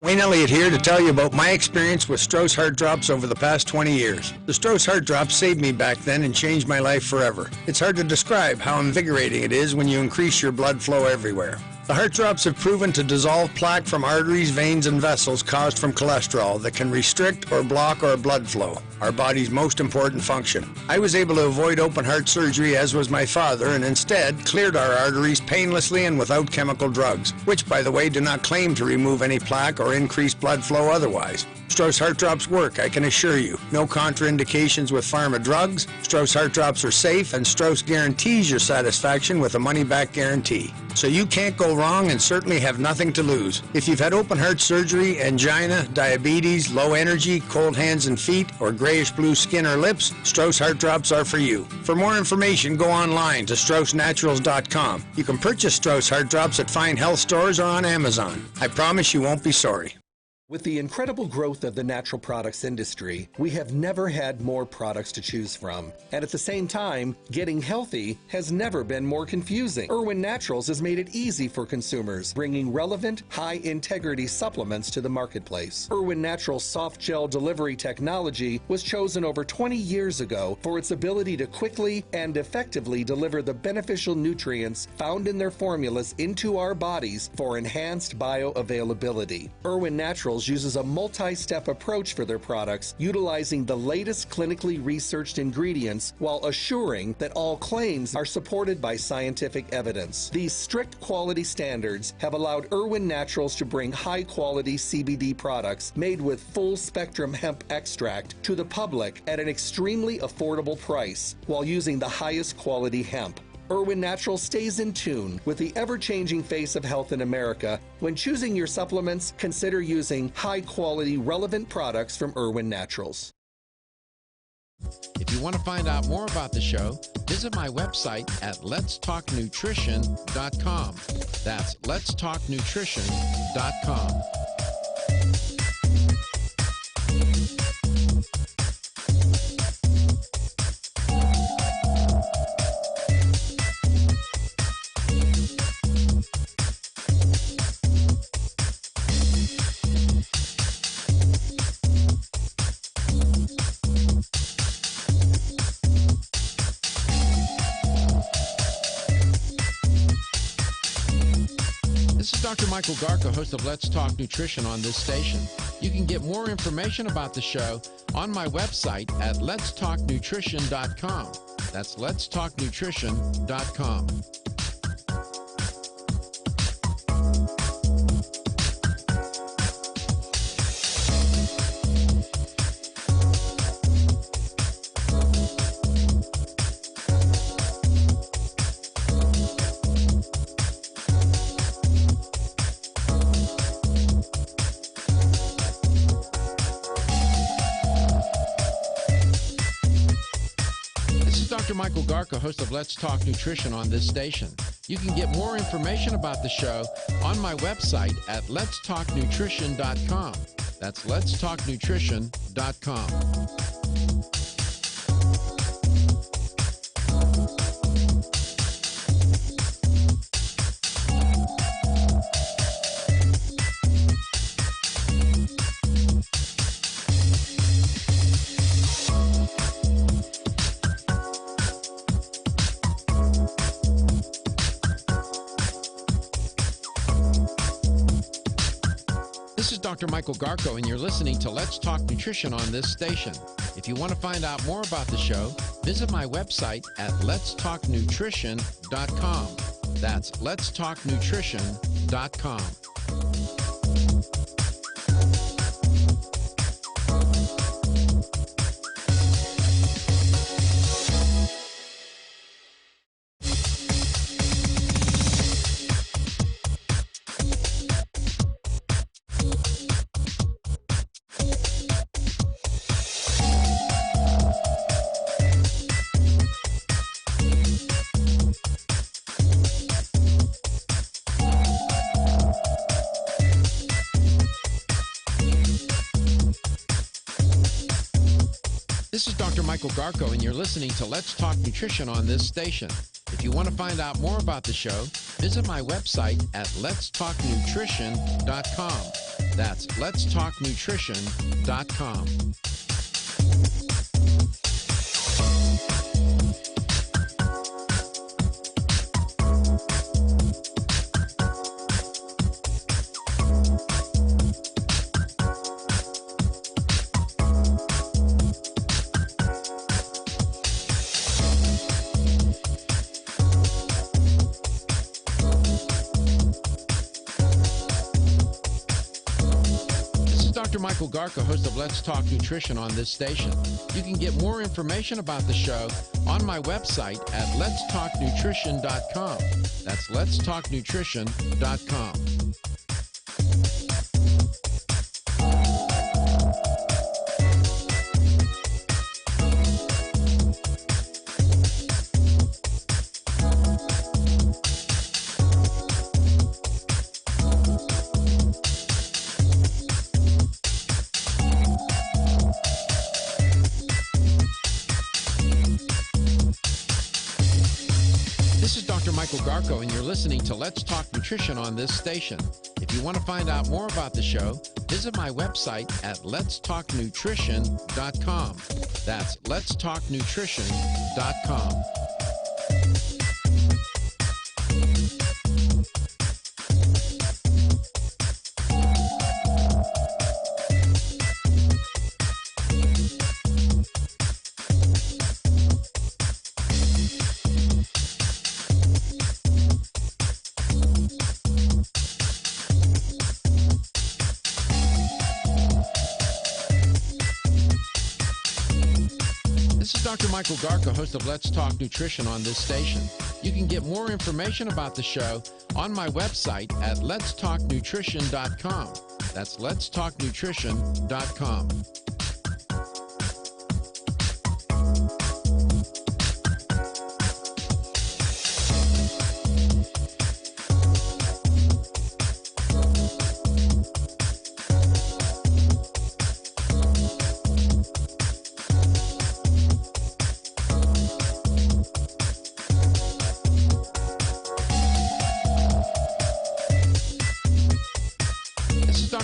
Wayne Elliott here to tell you about my experience with Strauss Heart Drops over the past 20 years. The Strauss Heart Drops saved me back then and changed my life forever. It's hard to describe how invigorating it is when you increase your blood flow everywhere. The heart drops have proven to dissolve plaque from arteries, veins, and vessels caused from cholesterol that can restrict or block our blood flow, our body's most important function. I was able to avoid open heart surgery, as was my father, and instead cleared our arteries painlessly and without chemical drugs, which, by the way, do not claim to remove any plaque or increase blood flow otherwise. Strauss Heart Drops work, I can assure you. No contraindications with pharma drugs. Strauss Heart Drops are safe, and Strauss guarantees your satisfaction with a money-back guarantee. So you can't go wrong and certainly have nothing to lose. If you've had open heart surgery, angina, diabetes, low energy, cold hands and feet, or grayish-blue skin or lips, Strauss Heart Drops are for you. For more information, go online to StraussNaturals.com. You can purchase Strauss Heart Drops at fine health stores or on Amazon. I promise you won't be sorry. With the incredible growth of the natural products industry, we have never had more products to choose from. And at the same time, getting healthy has never been more confusing. Irwin Naturals has made it easy for consumers, bringing relevant, high-integrity supplements to the marketplace. Irwin Naturals soft gel delivery technology was chosen over 20 years ago for its ability to quickly and effectively deliver the beneficial nutrients found in their formulas into our bodies for enhanced bioavailability. Irwin Naturals uses a multi-step approach for their products, utilizing the latest clinically researched ingredients while assuring that all claims are supported by scientific evidence. These strict quality standards have allowed Irwin Naturals to bring high-quality CBD products made with full-spectrum hemp extract to the public at an extremely affordable price while using the highest quality hemp. Irwin Naturals stays in tune with the ever-changing face of health in America. When choosing your supplements, consider using high-quality, relevant products from Irwin Naturals. If you want to find out more about the show, visit my website at letstalknutrition.com. That's letstalknutrition.com. This is Dr. Michael Garko, host of Let's Talk Nutrition on this station. You can get more information about the show on my website at letstalknutrition.com. That's letstalknutrition.com. Dr. Michael Garko, host of Let's Talk Nutrition on this station. You can get more information about the show on my website at letstalknutrition.com. That's letstalknutrition.com. This is Dr. Michael Garko, and you're listening to Let's Talk Nutrition on this station. If you want to find out more about the show, visit my website at letstalknutrition.com. That's letstalknutrition.com. This is Dr. Michael Garko, and you're listening to Let's Talk Nutrition on this station. If you want to find out more about the show, visit my website at letstalknutrition.com. That's letstalknutrition.com. Dr. Michael Garko, host of Let's Talk Nutrition on this station. You can get more information about the show on my website at letstalknutrition.com. That's letstalknutrition.com. Michael Garko, and you're listening to Let's Talk Nutrition on this station. If you want to find out more about the show, visit my website at letstalknutrition.com. That's letstalknutrition.com. Dr. Michael Garko, host of Let's Talk Nutrition on this station. You can get more information about the show on my website at letstalknutrition.com. That's letstalknutrition.com.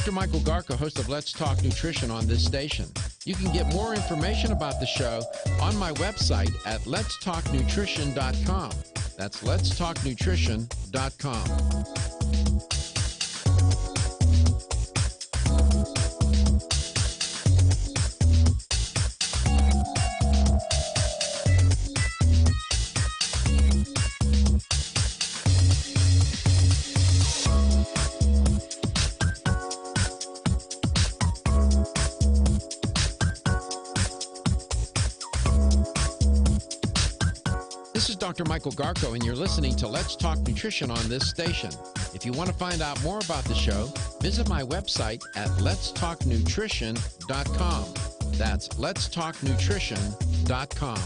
Dr. Michael Garko, host of Let's Talk Nutrition on this station. You can get more information about the show on my website at letstalknutrition.com. That's letstalknutrition.com. This is Dr. Michael Garko, and you're listening to Let's Talk Nutrition on this station. If you want to find out more about the show, visit my website at letstalknutrition.com. That's letstalknutrition.com.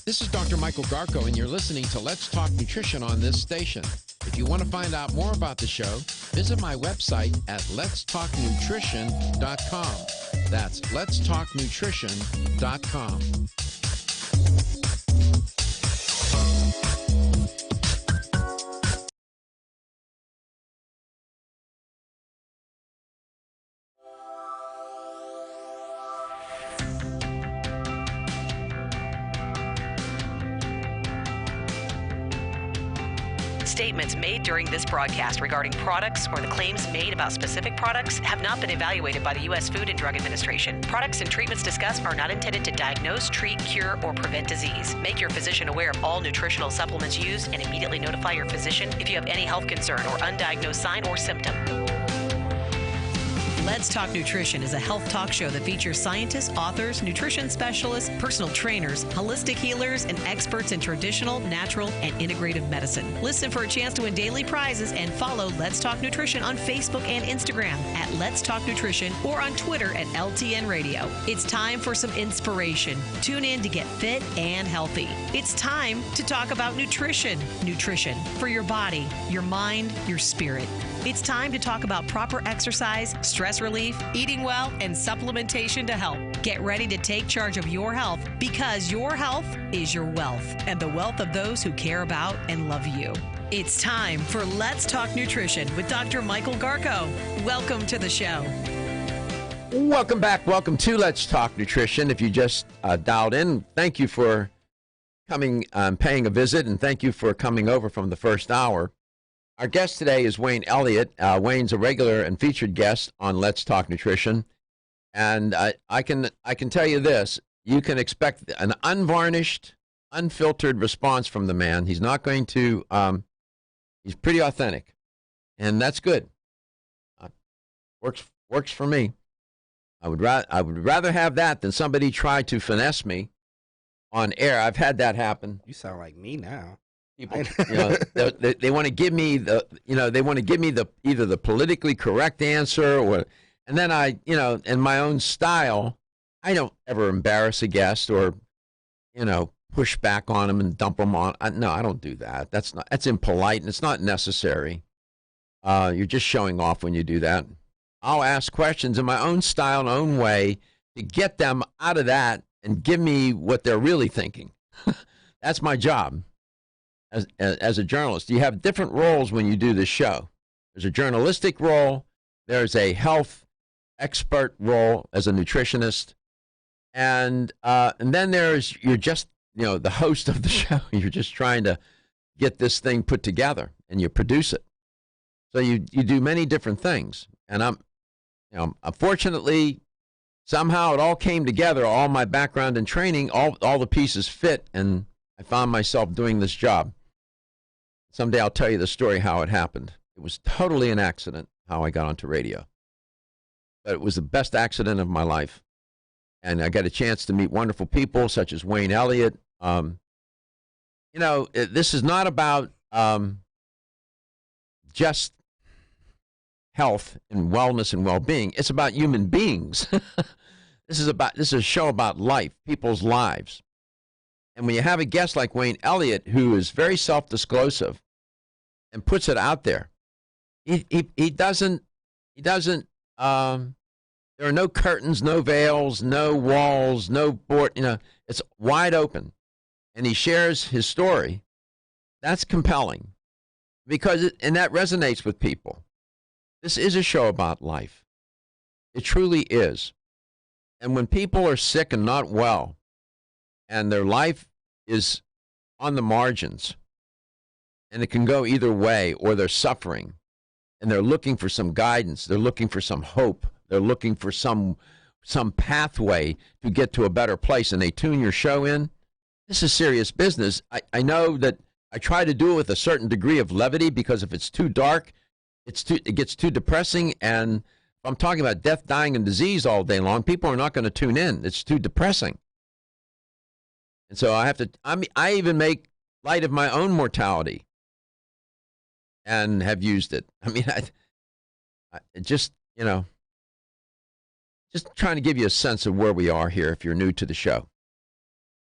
This is Dr. Michael Garko, and you're listening to Let's Talk Nutrition on this station. If you want to find out more about the show, visit my website at letstalknutrition.com. That's letstalknutrition.com. Statements made during this broadcast regarding products or the claims made about specific products have not been evaluated by the U.S. Food and Drug Administration. Products and treatments discussed are not intended to diagnose, treat, cure, or prevent disease. Make your physician aware of all nutritional supplements used and immediately notify your physician if you have any health concern or undiagnosed sign or symptom. Let's Talk Nutrition is a health talk show that features scientists, authors, nutrition specialists, personal trainers, holistic healers, and experts in traditional, natural, and integrative medicine. Listen for a chance to win daily prizes and follow Let's Talk Nutrition on Facebook and Instagram at Let's Talk Nutrition or on Twitter at LTN Radio. It's time for some inspiration. Tune in to get fit and healthy. It's time to talk about nutrition. Nutrition for your body, your mind, your spirit. It's time to talk about proper exercise, stress relief, eating well, and supplementation to help. Get ready to take charge of your health because your health is your wealth and the wealth of those who care about and love you. It's time for Let's Talk Nutrition with Dr. Michael Garko. Welcome to the show. Welcome back. Welcome to Let's Talk Nutrition. If you just dialed in, thank you for coming, paying a visit, and thank you for coming over from the first hour. Our guest today is Wayne Elliott. Wayne's a regular and featured guest on Let's Talk Nutrition. And I can tell you this, you can expect an unvarnished, unfiltered response from the man. He's not going to, he's pretty authentic, and that's good. Works for me. I would rather have that than somebody try to finesse me on air. I've had that happen. You sound like me now. People, they want to give me either the politically correct answer and then I, in my own style, I don't ever embarrass a guest or, push back on them and dump them on. No, I don't do that. That's impolite and it's not necessary. You're just showing off when you do that. I'll ask questions in my own style and own way to get them out of that and give me what they're really thinking. That's my job as a journalist. You have different roles when you do this show. There's a journalistic role. There's a health expert role as a nutritionist. And then you're just, the host of the show. You're just trying to get this thing put together and you produce it. So you do many different things. And unfortunately, somehow it all came together, all my background and training, all the pieces fit, and I found myself doing this job. Someday I'll tell you the story how it happened. It was totally an accident how I got onto radio. But it was the best accident of my life. And I got a chance to meet wonderful people such as Wayne Elliott. This is not about just health and wellness and well-being. It's about human beings. This is a show about life, people's lives. And when you have a guest like Wayne Elliott, who is very self-disclosive and puts it out there, he doesn't, there are no curtains, no veils, no walls, no board, it's wide open. And he shares his story. That's compelling because that resonates with people. This is a show about life. It truly is. And when people are sick and not well, and their life is on the margins, and it can go either way, or they're suffering, and they're looking for some guidance, they're looking for some hope, they're looking for some pathway to get to a better place, and they tune your show in, this is serious business. I know that I try to do it with a certain degree of levity, because if it's too dark, it gets too depressing, and if I'm talking about death, dying, and disease all day long, people are not going to tune in. It's too depressing. And so I even make light of my own mortality and have used it. I mean, I just trying to give you a sense of where we are here if you're new to the show.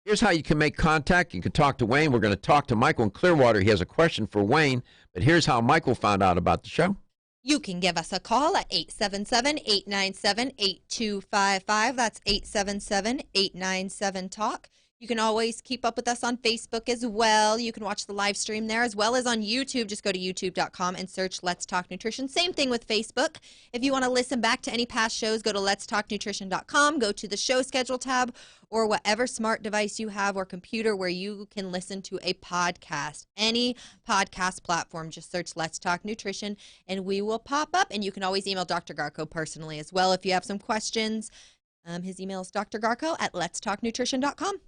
Here's how you can make contact. You can talk to Wayne. We're going to talk to Michael in Clearwater. He has a question for Wayne, but here's how Michael found out about the show. You can give us a call at 877-897-8255. That's 877-897-TALK. You can always keep up with us on Facebook as well. You can watch the live stream there as well as on YouTube. Just go to youtube.com and search Let's Talk Nutrition. Same thing with Facebook. If you want to listen back to any past shows, go to letstalknutrition.com, go to the show schedule tab, or whatever smart device you have or computer where you can listen to a podcast. Any podcast platform, just search Let's Talk Nutrition and we will pop up. And you can always email Dr. Garko personally as well if you have some questions. His email is drgarko@letstalknutrition.com.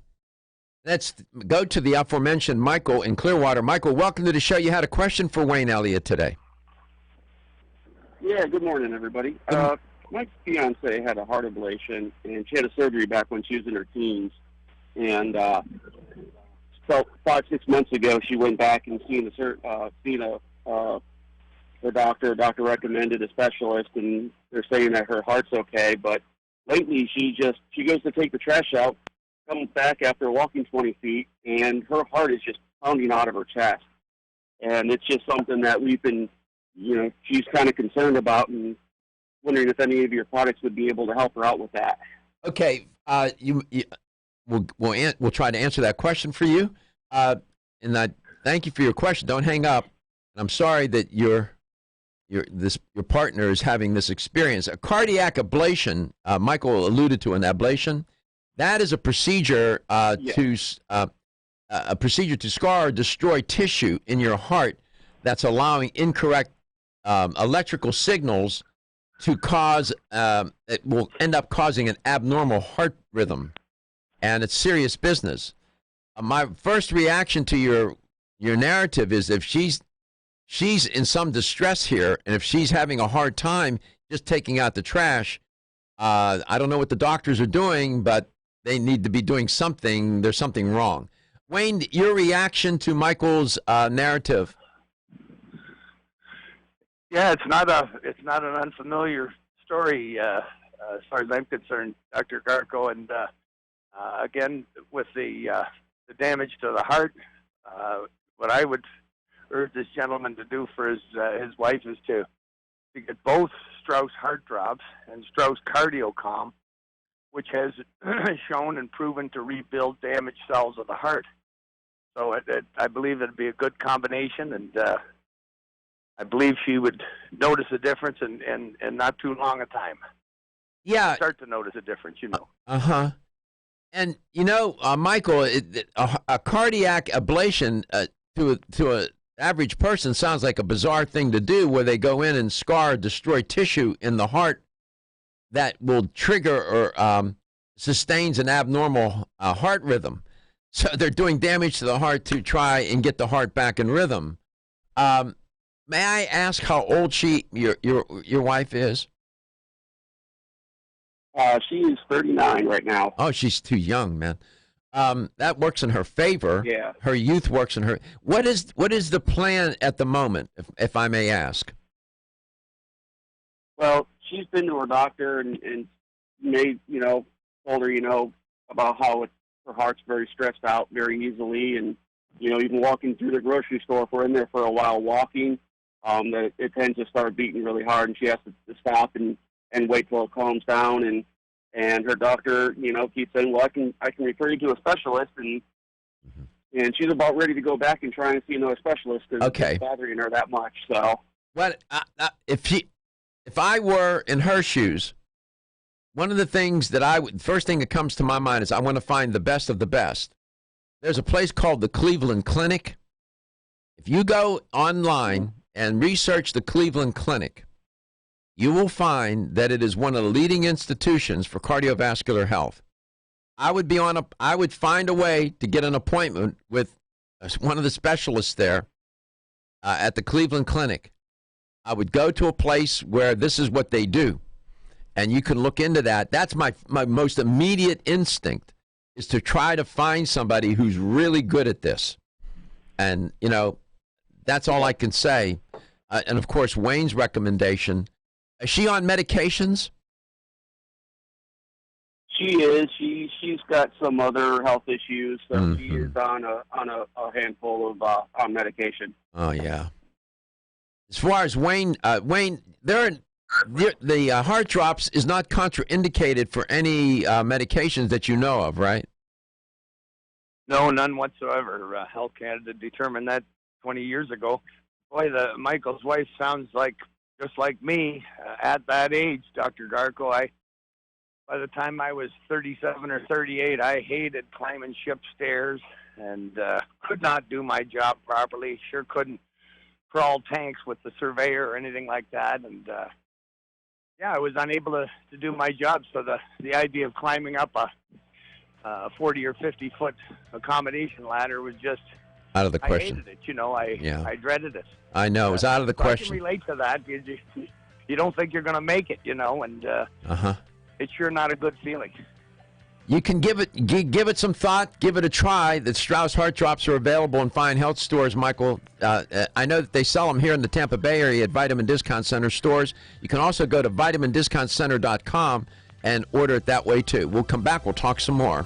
Let's go to the aforementioned Michael in Clearwater. Michael, welcome to the show. You had a question for Wayne Elliott today. Yeah, good morning, everybody. My fiance had a heart ablation, and she had a surgery back when she was in her teens. And so 5-6 months ago, she went back and seen a doctor. A doctor recommended a specialist, and they're saying that her heart's okay. But lately, she goes to take the trash out, comes back after walking 20 feet, and her heart is just pounding out of her chest. And it's just something that we've been, she's kind of concerned about and wondering if any of your products would be able to help her out with that. Okay, we'll try to answer that question for you. And I thank you for your question. Don't hang up. I'm sorry that your partner is having this experience. A cardiac ablation, Michael alluded to an ablation. That is a procedure to scar or destroy tissue in your heart that's allowing incorrect electrical signals to cause, it will end up causing an abnormal heart rhythm, and it's serious business. My first reaction to your narrative is if she's in some distress here, and if she's having a hard time just taking out the trash, I don't know what the doctors are doing, but they need to be doing something. There's something wrong. Wayne, your reaction to Michael's narrative? Yeah, it's not an unfamiliar story as far as I'm concerned, Dr. Garko. And again, with the damage to the heart, what I would urge this gentleman to do for his wife is to get both Strauss heart drops and Strauss CardioCalm, which has shown and proven to rebuild damaged cells of the heart. So I believe it'd be a good combination, and I believe she would notice a difference in not too long a time. Yeah. Start to notice a difference, Uh-huh. And, Michael, a cardiac ablation to an average person sounds like a bizarre thing to do, where they go in and scar or destroy tissue in the heart that will trigger or sustains an abnormal heart rhythm. So they're doing damage to the heart to try and get the heart back in rhythm. May I ask how old your wife is? She is 39 right now. Oh, she's too young, man. That works in her favor. Yeah. Her youth works in her. What is the plan at the moment, if I may ask? Well, she's been to her doctor and told her, about how her heart's very stressed out very easily, and even walking through the grocery store, if we're in there for a while walking, that it tends to start beating really hard, and she has to stop and wait till it calms down, and her doctor, keeps saying, well, I can refer you to a specialist, and she's about ready to go back and try and see another specialist because it's bothering her that much. So, what if I were in her shoes? One of the things first thing that comes to my mind is I want to find the best of the best. There's a place called the Cleveland Clinic. If you go online and research the Cleveland Clinic, you will find that it is one of the leading institutions for cardiovascular health. I would find a way to get an appointment with one of the specialists there at the Cleveland Clinic. I would go to a place where this is what they do, and you can look into that. That's my most immediate instinct, is to try to find somebody who's really good at this. And, that's all I can say. And, of course, Wayne's recommendation. Is she on medications? She is. She's got some other health issues, so she is on a handful of on medication. Oh yeah. As far as Wayne, the heart drops is not contraindicated for any medications that you know of, right? No, none whatsoever. Health Canada determined that 20 years ago. Boy, Michael's wife sounds just like me at that age, Dr. Garko. By the time I was 37 or 38, I hated climbing ship stairs and could not do my job properly. Sure couldn't crawl tanks with the surveyor or anything like that. And, I was unable to do my job. So the idea of climbing up a 40 or 50-foot accommodation ladder was just out of the question. I hated it. I dreaded it. I know. It was out of the question. I can relate to that. You don't think you're going to make it, and it's sure not a good feeling. You can give it some thought, give it a try. The Strauss Heart Drops are available in fine health stores, Michael. I know that they sell them here in the Tampa Bay area at Vitamin Discount Center stores. You can also go to vitamindiscountcenter.com and order it that way, too. We'll come back. We'll talk some more.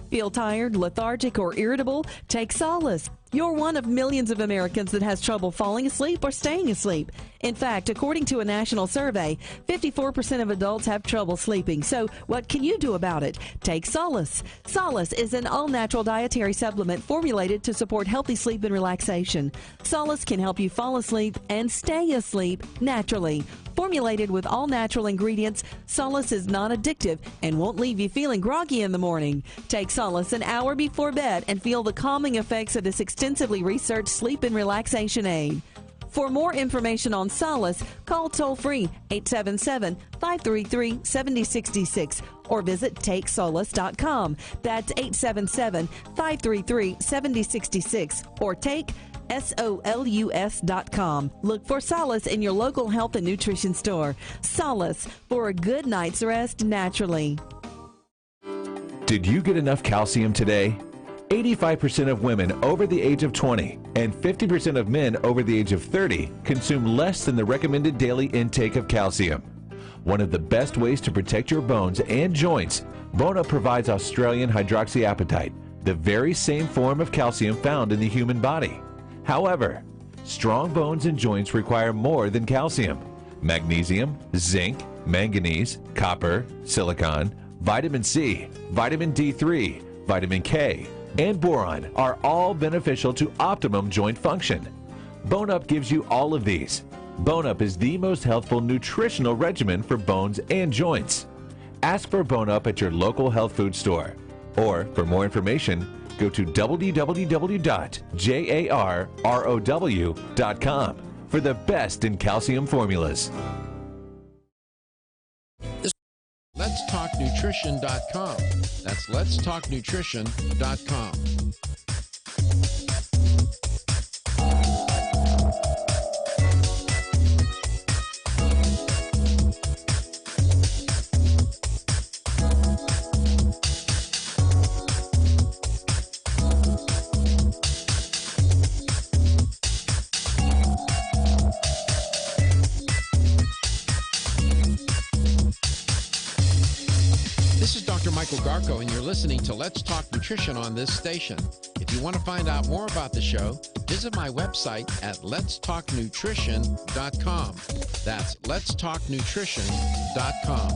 Feel tired, lethargic, or irritable? Take solace. You're one of millions of Americans that has trouble falling asleep or staying asleep. In fact, according to a national survey, 54% of adults have trouble sleeping. So what can you do about it? Take Solace. Solace is an all-natural dietary supplement formulated to support healthy sleep and relaxation. Solace can help you fall asleep and stay asleep naturally. Formulated with all-natural ingredients, Solace is non-addictive and won't leave you feeling groggy in the morning. Take Solace an hour before bed and feel the calming effects of this extensively researched sleep and relaxation aid. For more information on Solace, call toll-free 877-533-7066 or visit TakeSolace.com. That's 877-533-7066 or take SOLUS.com. Look for Solace in your local health and nutrition store. Solace, for a good night's rest naturally. Did you get enough calcium today? 85% of women over the age of 20 and 50% of men over the age of 30 consume less than the recommended daily intake of calcium. One of the best ways to protect your bones and joints, Bone Up provides Australian hydroxyapatite, the very same form of calcium found in the human body. However, strong bones and joints require more than calcium. Magnesium, zinc, manganese, copper, silicon, vitamin C, vitamin D3, vitamin K, and boron are all beneficial to optimum joint function. Bone Up gives you all of these. Bone Up is the most healthful nutritional regimen for bones and joints. Ask for Bone Up at your local health food store. Or, for more information, go to www.jarrow.com for the best in calcium formulas. Let'sTalkNutrition.com. That's Let'sTalkNutrition.com. This is Dr. Michael Garko, and you're listening to Let's Talk Nutrition on this station. If you want to find out more about the show, visit my website at letstalknutrition.com. That's letstalknutrition.com.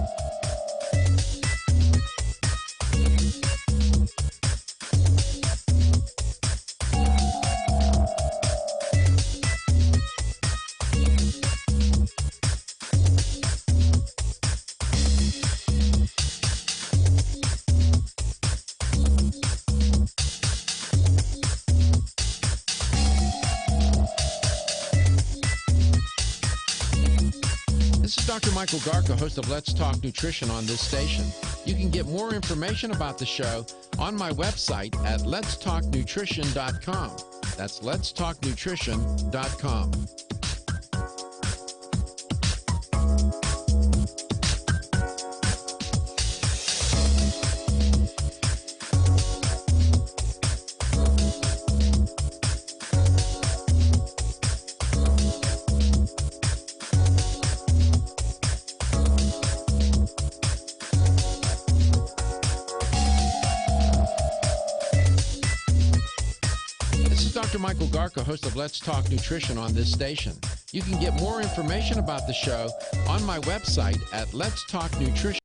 This is Dr. Michael Garko, host of Let's Talk Nutrition on this station. You can get more information about the show on my website at letstalknutrition.com. That's letstalknutrition.com. Dr. Michael Garko, host of Let's Talk Nutrition on this station. You can get more information about the show on my website at letstalknutrition.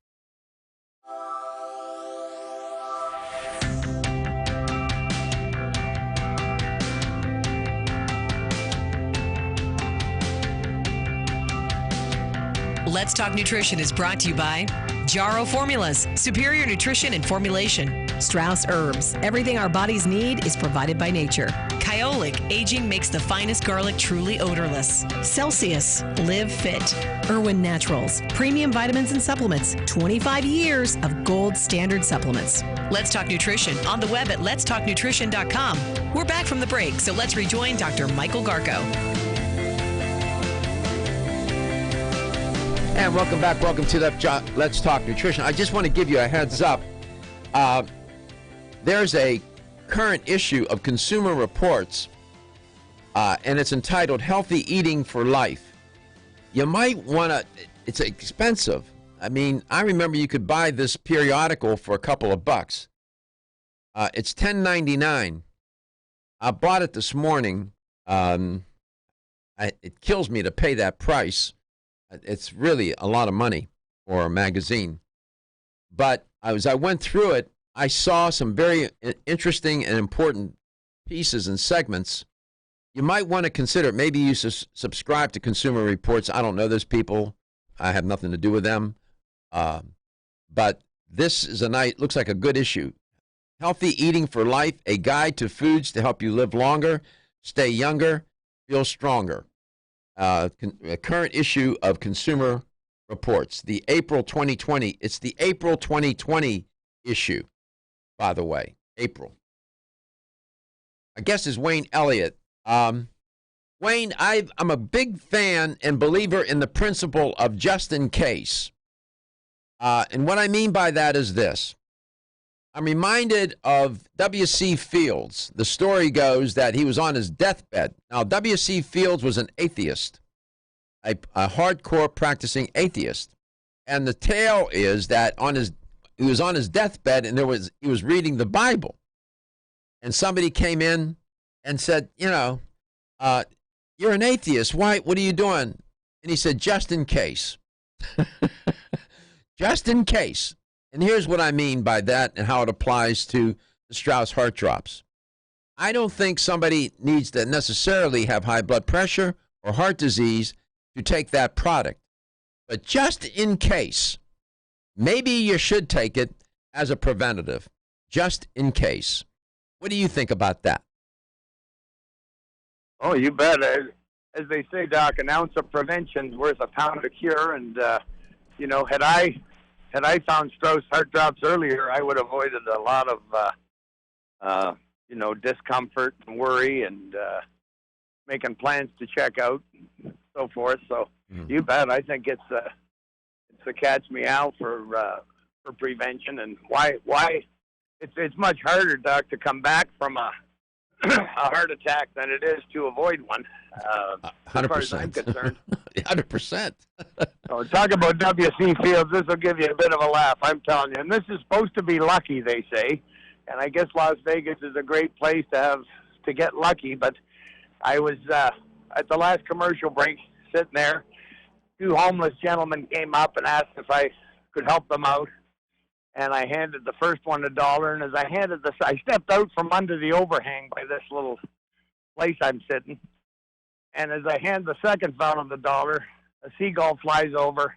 Let's Talk Nutrition is brought to you by Jarrow Formulas, superior nutrition and formulation. Strauss Herbs, everything our bodies need is provided by nature. Kyolic, aging makes the finest garlic truly odorless. Celsius, live fit. Irwin Naturals, premium vitamins and supplements. 25 years of gold standard supplements. Let's Talk Nutrition on the web at letstalknutrition.com. We're back from the break, so let's rejoin Dr. Michael Garko. And welcome back. Welcome to Let's Talk Nutrition. I just want to give you a heads up. There's a current issue of Consumer Reports, and it's entitled Healthy Eating for Life. You might want to, it's expensive. I mean, I remember you could buy this periodical for a couple of bucks. It's $10.99. I bought it this morning. It kills me to pay that price. It's really a lot of money for a magazine. But as I went through it, I saw some very interesting and important pieces and segments. You might want to consider, maybe you subscribe to Consumer Reports. I don't know those people. I have nothing to do with them. But this is looks like a good issue. Healthy Eating for Life, a guide to foods to help you live longer, stay younger, feel stronger. A current issue of Consumer Reports, the April 2020. It's the April 2020 issue, by the way. April. I guess is Wayne Elliott. Wayne, I'm a big fan and believer in the principle of just in case. And what I mean by that is this. I'm reminded of W.C. Fields. The story goes that he was on his deathbed. Now, W.C. Fields was an atheist, a hardcore practicing atheist. And the tale is that he was on his deathbed and he was reading the Bible. And somebody came in and said, you're an atheist. Why? What are you doing? And he said, just in case. Just in case. And here's what I mean by that and how it applies to the Strauss Heart Drops. I don't think somebody needs to necessarily have high blood pressure or heart disease to take that product. But just in case, maybe you should take it as a preventative. Just in case. What do you think about that? Oh, you bet. As they say, Doc, an ounce of prevention's worth a pound of cure. And, had I found Strauss Heart Drops earlier, I would have avoided a lot of, discomfort and worry and making plans to check out and so forth. So you bet. I think it's a catch meow for prevention. And why it's much harder, Doc, to come back from a heart attack than it is to avoid one. 100%. As far as I'm concerned. 100%. So talk about W.C. Fields. This will give you a bit of a laugh, I'm telling you. And this is supposed to be lucky, they say. And I guess Las Vegas is a great place to get lucky. But I was at the last commercial break sitting there. Two homeless gentlemen came up and asked if I could help them out. And I handed the first one $1. And as I stepped out from under the overhang by this little place I'm sitting. And as I hand the second fellow $1, a seagull flies over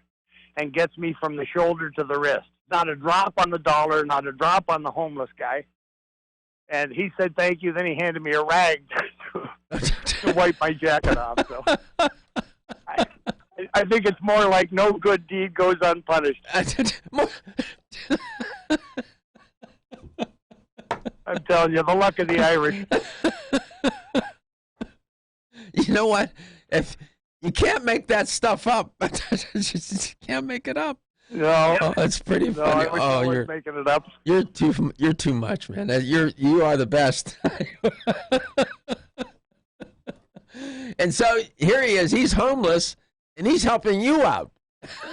and gets me from the shoulder to the wrist. Not a drop on the $1, not a drop on the homeless guy. And he said thank you. Then he handed me a rag to wipe my jacket off. So I think it's more like no good deed goes unpunished. I'm telling you, the luck of the Irish. You know what? If you can't make that stuff up, you can't make it up. No, it's pretty funny. I was making it up. You're too much, man. You are the best. And so here he is. He's homeless, and he's helping you out.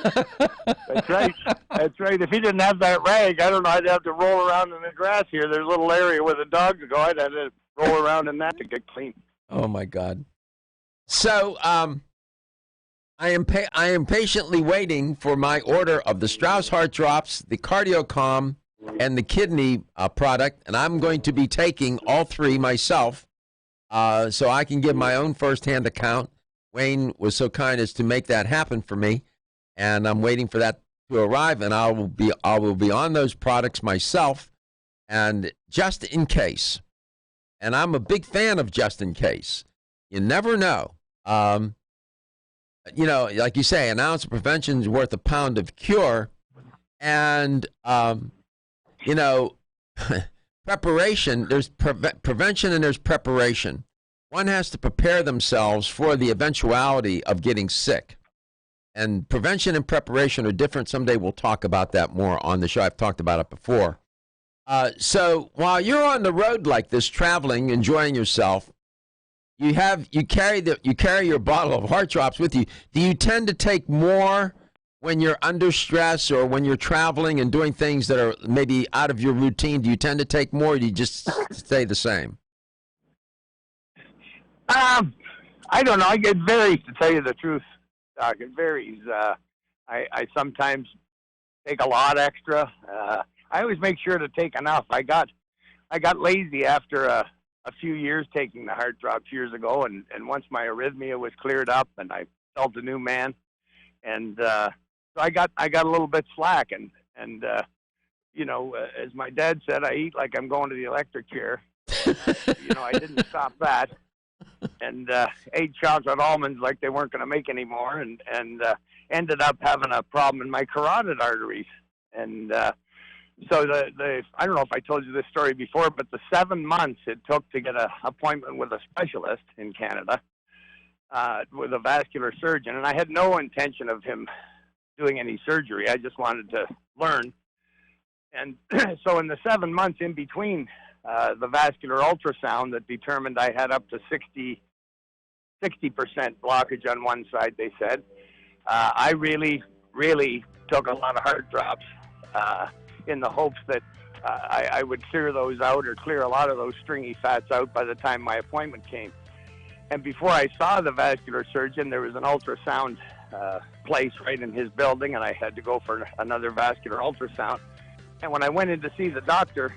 That's right. That's right. If he didn't have that rag, I don't know. I'd have to roll around in the grass here. There's a little area where the dogs go. I'd have to roll around in that to get clean. Oh my God. So I am patiently waiting for my order of the Strauss Heart Drops, the CardioCalm, and the kidney product, and I'm going to be taking all three myself, so I can give my own firsthand account. Wayne was so kind as to make that happen for me, and I'm waiting for that to arrive, and I will be on those products myself, and just in case. And I'm a big fan of just in case. You never know. Like you say, an ounce of prevention is worth a pound of cure. And, preparation, there's prevention and there's preparation. One has to prepare themselves for the eventuality of getting sick. And prevention and preparation are different. Someday we'll talk about that more on the show. I've talked about it before. So while you're on the road like this, traveling, enjoying yourself, you carry your bottle of Heart Drops with you. Do you tend to take more when you're under stress or when you're traveling and doing things that are maybe out of your routine? Do you tend to take more, or do you just stay the same? I don't know. It varies, to tell you the truth, Doc. It varies. I sometimes take a lot extra. I always make sure to take enough. I got lazy after a few years taking the heart drops years ago, and once my arrhythmia was cleared up and I felt a new man, and so I got a little bit slack, and as my dad said, I eat like I'm going to the electric chair. I didn't stop that, and ate chocolate almonds like they weren't going to make anymore, and ended up having a problem in my carotid arteries, and so I don't know if I told you this story before, but the 7 months it took to get an appointment with a specialist in Canada, with a vascular surgeon, and I had no intention of him doing any surgery. I just wanted to learn. And so in the 7 months in between the vascular ultrasound that determined I had up to 60% blockage on one side, they said, I really, really took a lot of heart drops in the hopes that I would clear those out, or clear a lot of those stringy fats out by the time my appointment came. And before I saw the vascular surgeon, there was an ultrasound place right in his building, and I had to go for another vascular ultrasound. And when I went in to see the doctor,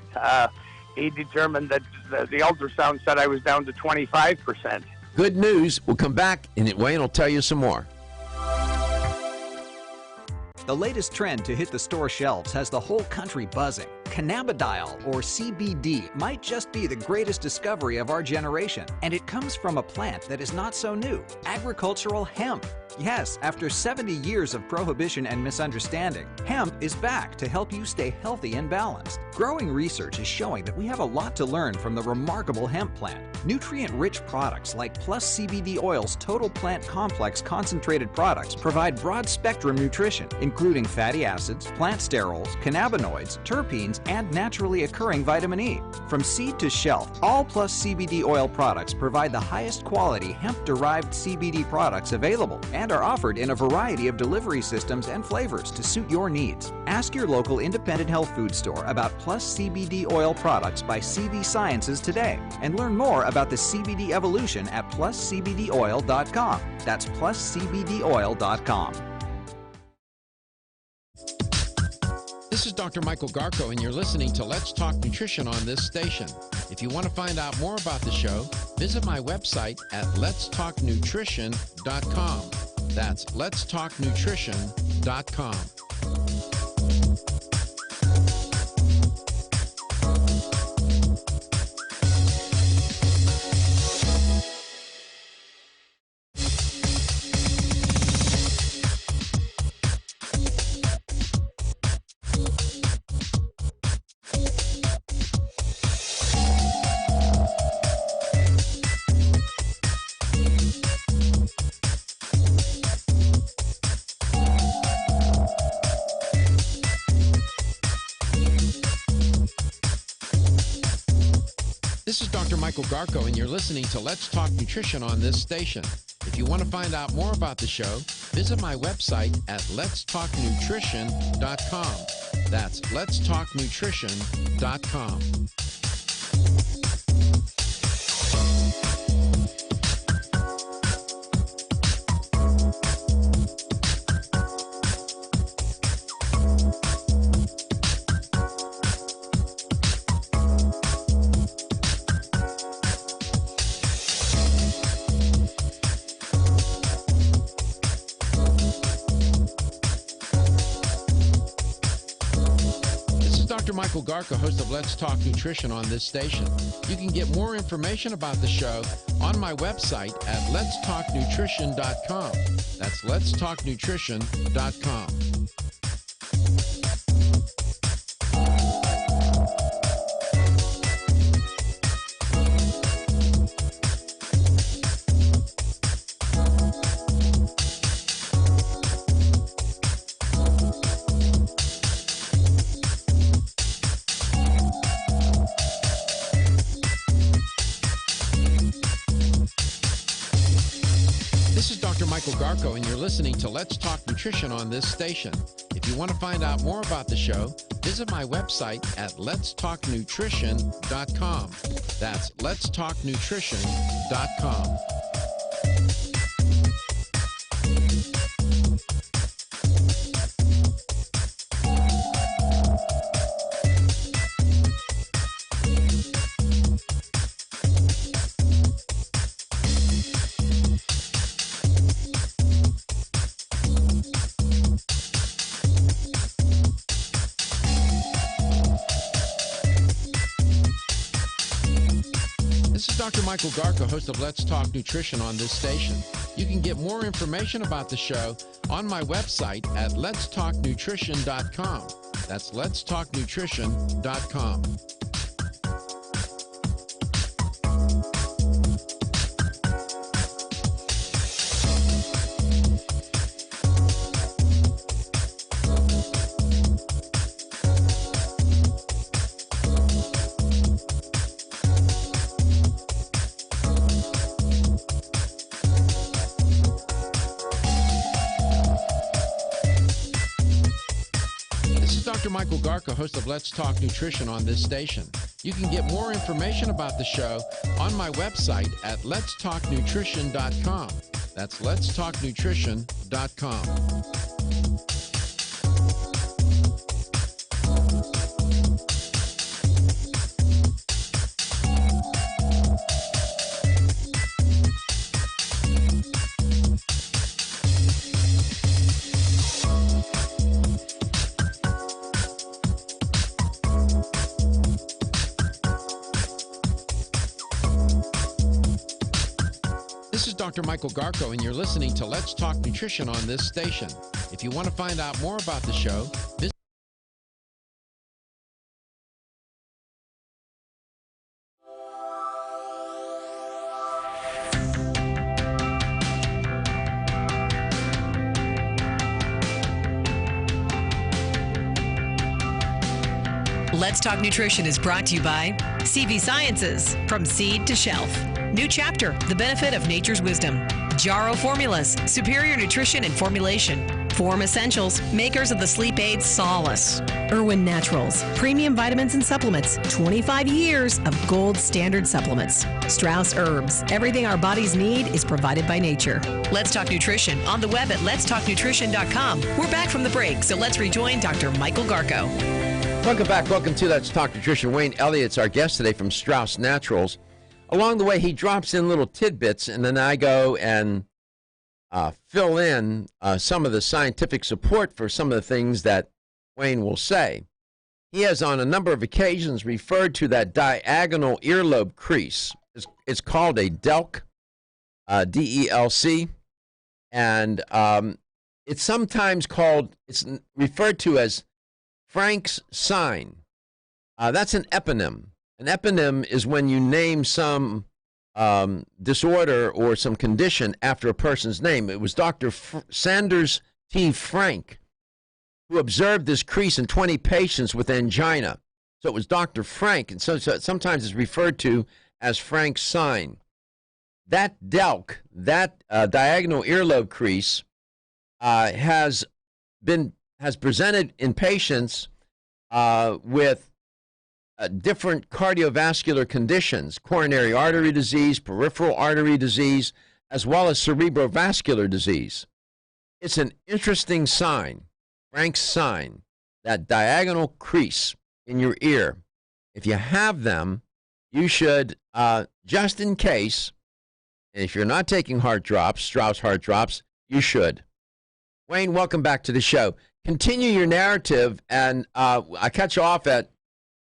he determined that the ultrasound said I was down to 25%. Good news. We'll come back, and Wayne will tell you some more. The latest trend to hit the store shelves has the whole country buzzing. Cannabidiol, or CBD, might just be the greatest discovery of our generation, and it comes from a plant that is not so new, agricultural hemp. Yes, after 70 years of prohibition and misunderstanding, hemp is back to help you stay healthy and balanced. Growing research is showing that we have a lot to learn from the remarkable hemp plant. Nutrient-rich products like Plus CBD Oil's Total Plant Complex concentrated products provide broad-spectrum nutrition, including fatty acids, plant sterols, cannabinoids, terpenes, and naturally occurring vitamin E. From seed to shelf, all Plus CBD Oil products provide the highest quality hemp-derived CBD products available and are offered in a variety of delivery systems and flavors to suit your needs. Ask your local independent health food store about Plus CBD Oil products by CV Sciences today, and learn more about the CBD evolution at pluscbdoil.com. That's pluscbdoil.com. This is Dr. Michael Garko, and you're listening to Let's Talk Nutrition on this station. If you want to find out more about the show, visit my website at letstalknutrition.com. That's letstalknutrition.com. This is Dr. Michael Garko, and you're listening to Let's Talk Nutrition on this station. If you want to find out more about the show, visit my website at letstalknutrition.com. That's letstalknutrition.com. Michael Garka, host of Let's Talk Nutrition on this station. You can get more information about the show on my website at letstalknutrition.com. That's letstalknutrition.com. Michael Garko, and you're listening to Let's Talk Nutrition on this station. If you want to find out more about the show, visit my website at letstalknutrition.com. That's letstalknutrition.com. This is Dr. Michael Garko, host of Let's Talk Nutrition on this station. You can get more information about the show on my website at letstalknutrition.com. That's letstalknutrition.com. Dr. Michael Garko, host of Let's Talk Nutrition on this station. You can get more information about the show on my website at letstalknutrition.com. That's letstalknutrition.com. This is Dr. Michael Garko, and you're listening to Let's Talk Nutrition on this station. If you want to find out more about the show, visit Let's Talk Nutrition is brought to you by CV Sciences, from seed to shelf. New chapter, the benefit of nature's wisdom. Jarrow Formulas, superior nutrition and formulation. Form Essentials, makers of the sleep aid Solace. Irwin Naturals, premium vitamins and supplements. 25 years of gold standard supplements. Strauss Herbs, everything our bodies need is provided by nature. Let's Talk Nutrition on the web at letstalknutrition.com. We're back from the break, so let's rejoin Dr. Michael Garko. Welcome back. Welcome to Let's Talk Nutrition. Wayne Elliott's our guest today from Strauss Naturals. Along the way, he drops in little tidbits, and then I go and fill in some of the scientific support for some of the things that Wayne will say. He has on a number of occasions referred to that diagonal earlobe crease. It's called a DELC, D-E-L-C, and it's sometimes called, it's referred to as Frank's sign. That's an eponym. An eponym is when you name some disorder or some condition after a person's name. It was Dr. Sanders T. Frank who observed this crease in 20 patients with angina. So it was Dr. Frank, and so sometimes it's referred to as Frank's sign. That DELC, that diagonal earlobe crease, has presented in patients with different cardiovascular conditions, coronary artery disease, peripheral artery disease, as well as cerebrovascular disease. It's an interesting sign, Frank's sign, that diagonal crease in your ear. If you have them, you should, just in case, and if you're not taking heart drops, Strauss heart drops, you should. Wayne, welcome back to the show. Continue your narrative, and I cut you off at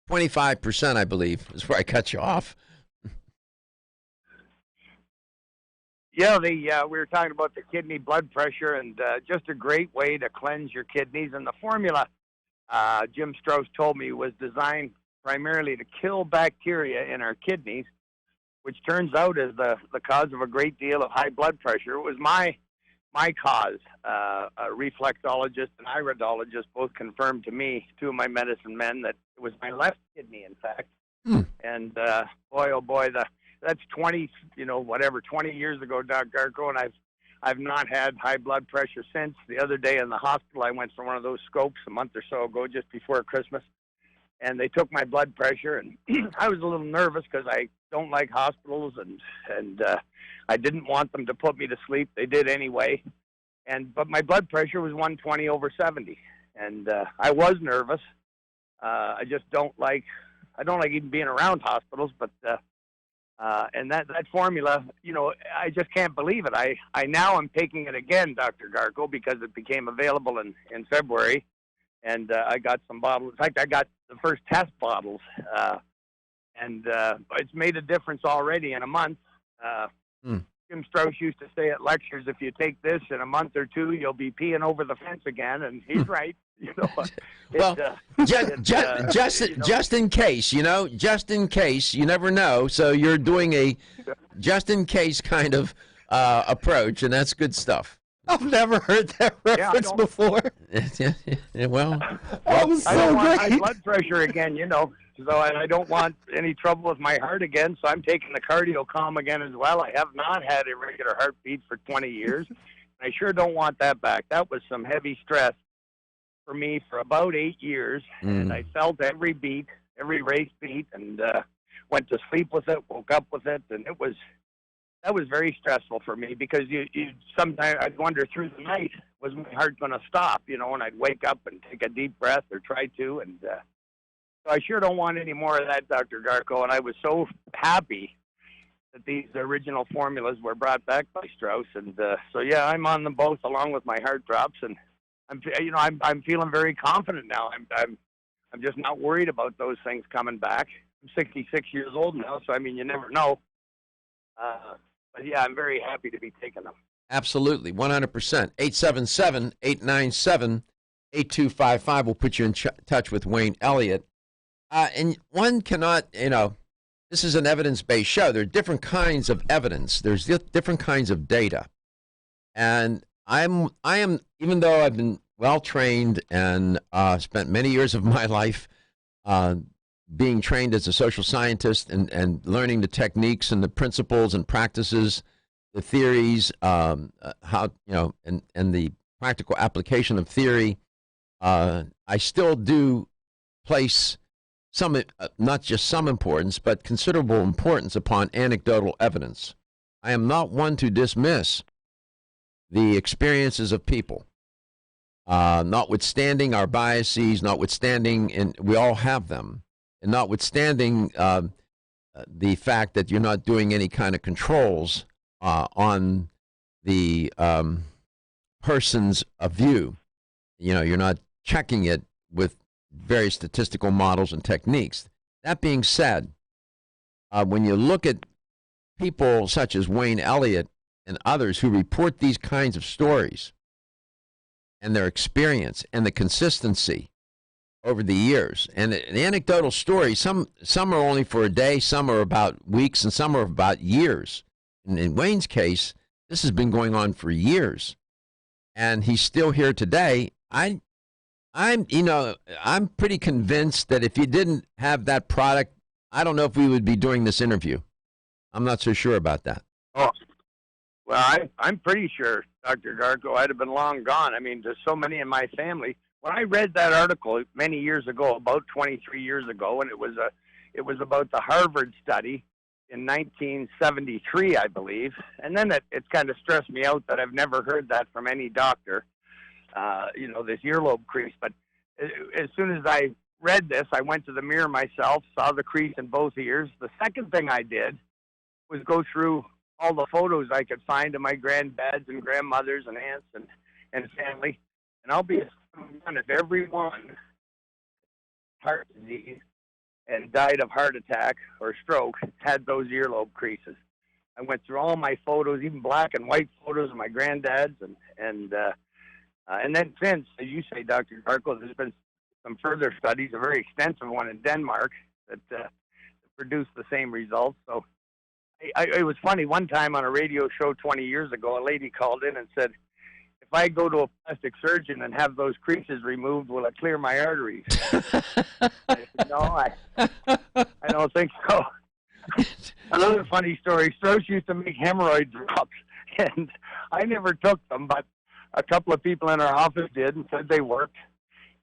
25%, I believe, is where I cut you off. Yeah, we were talking about the kidney blood pressure, and just a great way to cleanse your kidneys. And the formula, Jim Strauss told me, was designed primarily to kill bacteria in our kidneys, which turns out is the cause of a great deal of high blood pressure. It was my cause. A reflexologist and iridologist both confirmed to me, two of my medicine men, that it was my left kidney, in fact. And boy, oh boy, that's 20 years ago, Doc Garko, and I've not had high blood pressure since. The other day in the hospital, I went for one of those scopes a month or so ago, just before Christmas, and they took my blood pressure, and I was a little nervous because I don't like hospitals, and I didn't want them to put me to sleep. They did anyway, but my blood pressure was 120/70, and I was nervous. I just don't like even being around hospitals, but and that formula, I just can't believe it. I now am taking it again, Dr. Garko, because it became available in February, and I got some bottles. In fact, I got the first test bottles, and it's made a difference already in a month. Jim Strauss used to say at lectures, if you take this in a month or two, you'll be peeing over the fence again, and he's right. Well, just in case, just in case, you never know. So you're doing a just in case kind of approach, and that's good stuff. I've never heard that reference before. Well, that was so I don't great. want high blood pressure again, so I don't want any trouble with my heart again, so I'm taking the CardioCalm again as well. I have not had a regular heartbeat for 20 years. I sure don't want that back. That was some heavy stress for me for about 8 years, and I felt every beat, every race beat, and went to sleep with it, woke up with it, and that was very stressful for me because you sometimes I'd wonder through the night, was my heart going to stop, and I'd wake up and take a deep breath or try to, and so I sure don't want any more of that, Dr. Garko, and I was so happy that these original formulas were brought back by Strauss, and so yeah, I'm on them both along with my heart drops, and I'm feeling very confident now. I'm just not worried about those things coming back. I'm 66 years old now, so you never know. But yeah, I'm very happy to be taking them. Absolutely, 100%. 877-897-8255 will put you in touch with Wayne Elliott. And one cannot, this is an evidence-based show. There are different kinds of evidence. There's different kinds of data. And I am, even though I've been well-trained and spent many years of my life being trained as a social scientist and learning the techniques and the principles and practices, the theories, how, and the practical application of theory, I still do place some, not just some importance, but considerable importance upon anecdotal evidence. I am not one to dismiss the experiences of people, notwithstanding our biases, notwithstanding, and we all have them, and notwithstanding the fact that you're not doing any kind of controls on the person's view. You're not checking it with various statistical models and techniques. That being said, when you look at people such as Wayne Elliott and others who report these kinds of stories and their experience and the consistency over the years, and the anecdotal stories, some are only for a day, some are about weeks, and some are about years. And in Wayne's case, this has been going on for years, and he's still here today. I'm pretty convinced that if you didn't have that product, I don't know if we would be doing this interview. I'm not so sure about that. Oh, well, I'm pretty sure, Dr. Garko, I'd have been long gone. There's so many in my family. When I read that article many years ago, about 23 years ago, and it was about the Harvard study in 1973, I believe. And then it's kind of stressed me out that I've never heard that from any doctor. This earlobe crease. But as soon as I read this, I went to the mirror myself, saw the crease in both ears. The second thing I did was go through all the photos I could find of my granddads and grandmothers and aunts and family. And I'll be astounded if everyone heart disease and died of heart attack or stroke had those earlobe creases. I went through all my photos, even black and white photos of my granddads, and then since, as you say, Dr. Garko, there's been some further studies, a very extensive one in Denmark that produced the same results. So it was funny. One time on a radio show 20 years ago, a lady called in and said, if I go to a plastic surgeon and have those creases removed, will it clear my arteries? I said, no, I don't think so. Another funny story, Strauss used to make hemorrhoid drops. And I never took them, but a couple of people in our office did and said they worked.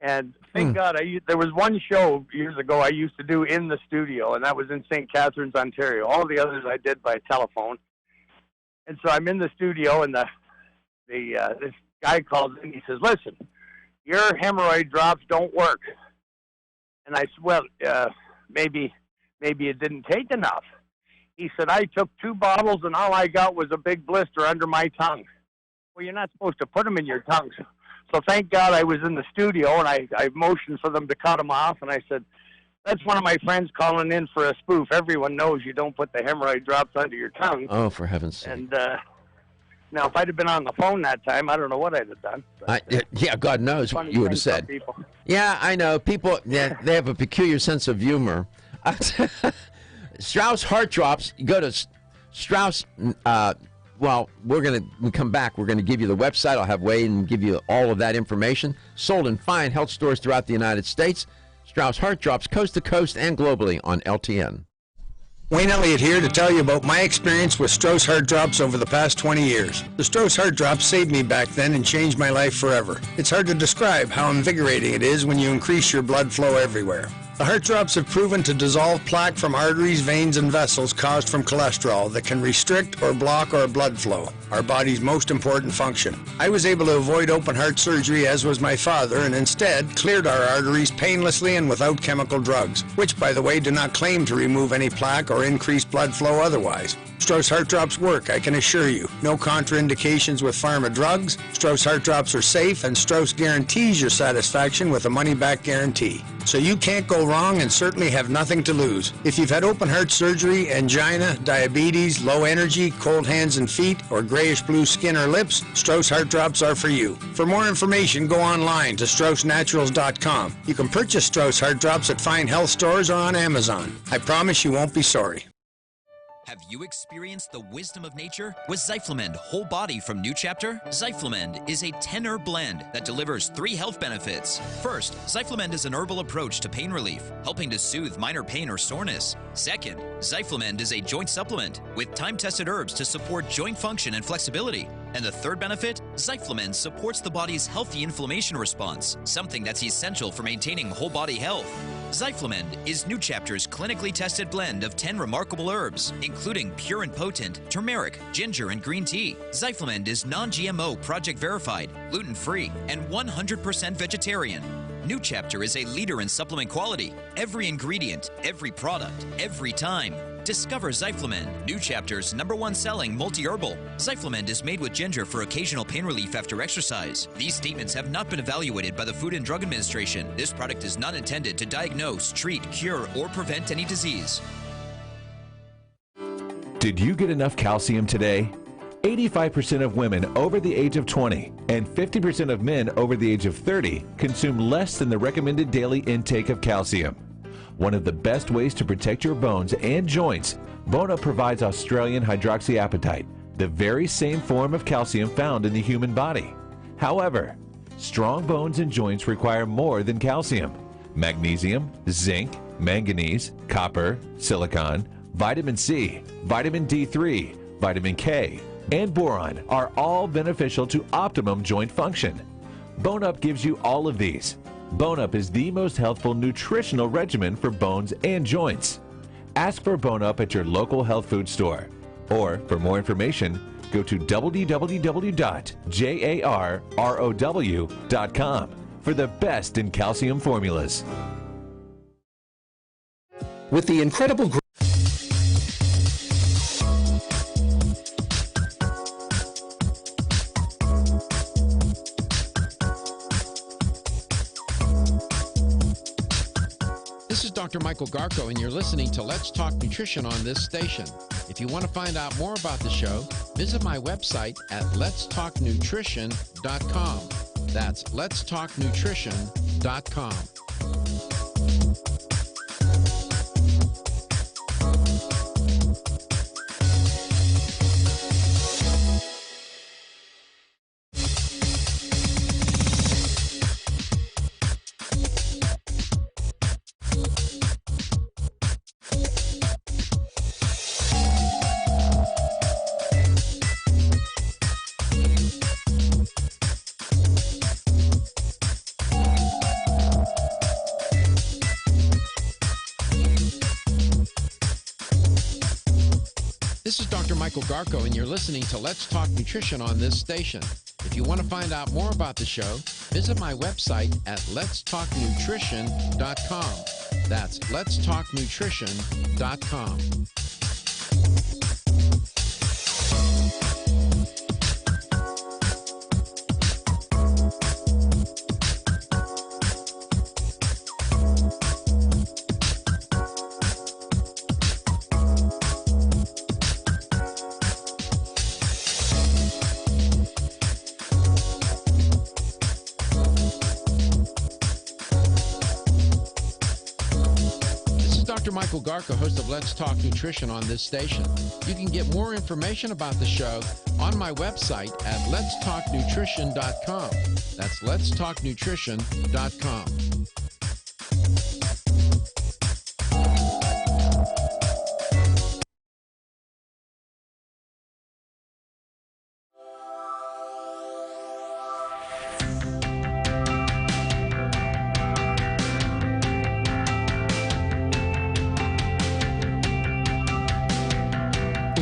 And thank God, there was one show years ago I used to do in the studio, and that was in St. Catharines, Ontario. All the others I did by telephone. And so I'm in the studio, and this guy calls in. He says, "Listen, your hemorrhoid drops don't work." And I said, "Well, maybe it didn't take enough." He said, "I took 2 bottles, and all I got was a big blister under my tongue." Well, you're not supposed to put them in your tongue. So thank God I was in the studio, and I motioned for them to cut them off, and I said, "That's one of my friends calling in for a spoof. Everyone knows you don't put the hemorrhoid drops under your tongue." Oh, for heaven's sake. And now, if I'd have been on the phone that time, I don't know what I'd have done. But, yeah, God knows what you would have said. Yeah, I know. People, they have a peculiar sense of humor. Strauss Heart Drops, you go to Strauss, well, we're going to come back. We're going to give you the website. I'll have Wade and give you all of that information. Sold in fine health stores throughout the United States. Strauss Heart Drops, coast to coast and globally on LTN. Wayne Elliott here to tell you about my experience with Strauss Heart Drops over the past 20 years. The Strauss Heart Drops saved me back then and changed my life forever. It's hard to describe how invigorating it is when you increase your blood flow everywhere. The Heart Drops have proven to dissolve plaque from arteries, veins, and vessels caused from cholesterol that can restrict or block our blood flow, our body's most important function. I was able to avoid open heart surgery, as was my father, and instead cleared our arteries painlessly and without chemical drugs, which, by the way, do not claim to remove any plaque or increase blood flow otherwise. Strauss Heart Drops work, I can assure you. No contraindications with pharma drugs. Strauss Heart Drops are safe, and Strauss guarantees your satisfaction with a money-back guarantee. So you can't go wrong and certainly have nothing to lose. If you've had open heart surgery, angina, diabetes, low energy, cold hands and feet, or grayish-blue skin or lips, Strauss Heart Drops are for you. For more information, go online to StraussNaturals.com. You can purchase Strauss Heart Drops at fine health stores or on Amazon. I promise you won't be sorry. Have you experienced the wisdom of nature? With Zyflamend Whole Body from New Chapter, Zyflamend is a 10-herb blend that delivers 3 health benefits. First, Zyflamend is an herbal approach to pain relief, helping to soothe minor pain or soreness. Second, Zyflamend is a joint supplement with time-tested herbs to support joint function and flexibility. And the third benefit, Zyflamend supports the body's healthy inflammation response, something that's essential for maintaining whole body health. Zyflamend is New Chapter's clinically tested blend of 10 remarkable herbs, including pure and potent turmeric, ginger, and green tea. Zyflamend is non-GMO, project verified, gluten-free, and 100% vegetarian. New Chapter is a leader in supplement quality. Every ingredient, every product, every time. Discover Zyflamend, New Chapter's #1 selling multi-herbal. Zyflamend is made with ginger for occasional pain relief after exercise. These statements have not been evaluated by the Food and Drug Administration. This product is not intended to diagnose, treat, cure, or prevent any disease. Did you get enough calcium today? 85% of women over the age of 20 and 50% of men over the age of 30 consume less than the recommended daily intake of calcium. One of the best ways to protect your bones and joints, Bone Up provides Australian hydroxyapatite, the very same form of calcium found in the human body. However, strong bones and joints require more than calcium. Magnesium, zinc, manganese, copper, silicon, vitamin C, vitamin D3, vitamin K, and boron are all beneficial to optimum joint function. Bone Up gives you all of these. Bone Up is the most healthful nutritional regimen for bones and joints. Ask for Bone Up at your local health food store. Or, for more information, go to www.jarrow.com for the best in calcium formulas. With the incredible growth. This is Dr. Michael Garko, and you're listening to Let's Talk Nutrition on this station. If you want to find out more about the show, visit my website at letstalknutrition.com. That's letstalknutrition.com. This is Dr. Michael Garko, and you're listening to Let's Talk Nutrition on this station. If you want to find out more about the show, visit my website at letstalknutrition.com. That's letstalknutrition.com. Michael Garko, host of Let's Talk Nutrition on this station. You can get more information about the show on my website at letstalknutrition.com. That's letstalknutrition.com.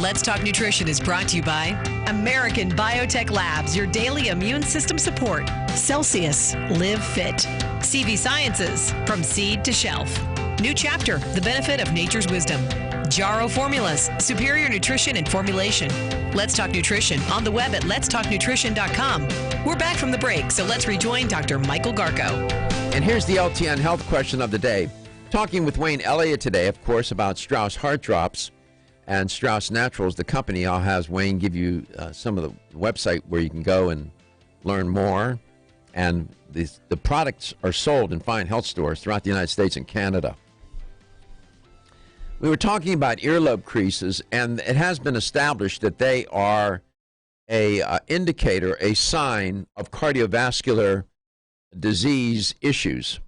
Let's Talk Nutrition is brought to you by American Biotech Labs, your daily immune system support. Celsius, live fit. CV Sciences, from seed to shelf. New Chapter, the benefit of nature's wisdom. Jarrow Formulas, superior nutrition and formulation. Let's Talk Nutrition on the web at letstalknutrition.com. We're back from the break, so let's rejoin Dr. Michael Garko. And here's the LTN health question of the day. Talking with Wayne Elliott today, of course, about Strauss Heart Drops. And Strauss Naturals, the company, I'll have Wayne give you some of the website where you can go and learn more. And the products are sold in fine health stores throughout the United States and Canada. We were talking about earlobe creases, and it has been established that they are a indicator, a sign of cardiovascular disease issues.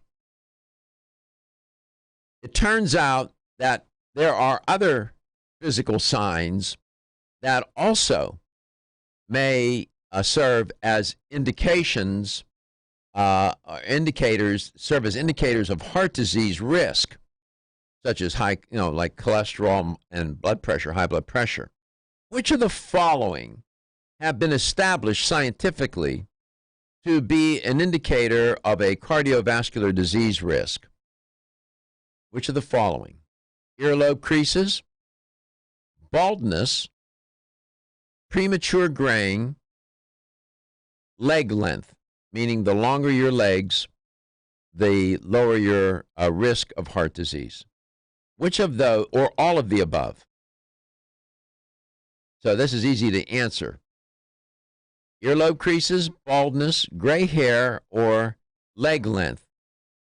It turns out that there are other physical signs that also may serve as indications, serve as indicators of heart disease risk, such as like cholesterol and blood pressure, high blood pressure. Which of the following have been established scientifically to be an indicator of a cardiovascular disease risk? Which of the following? Earlobe creases, baldness, premature graying, leg length, meaning the longer your legs, the lower your risk of heart disease. Which of those, or all of the above? So this is easy to answer. Earlobe creases, baldness, gray hair, or leg length,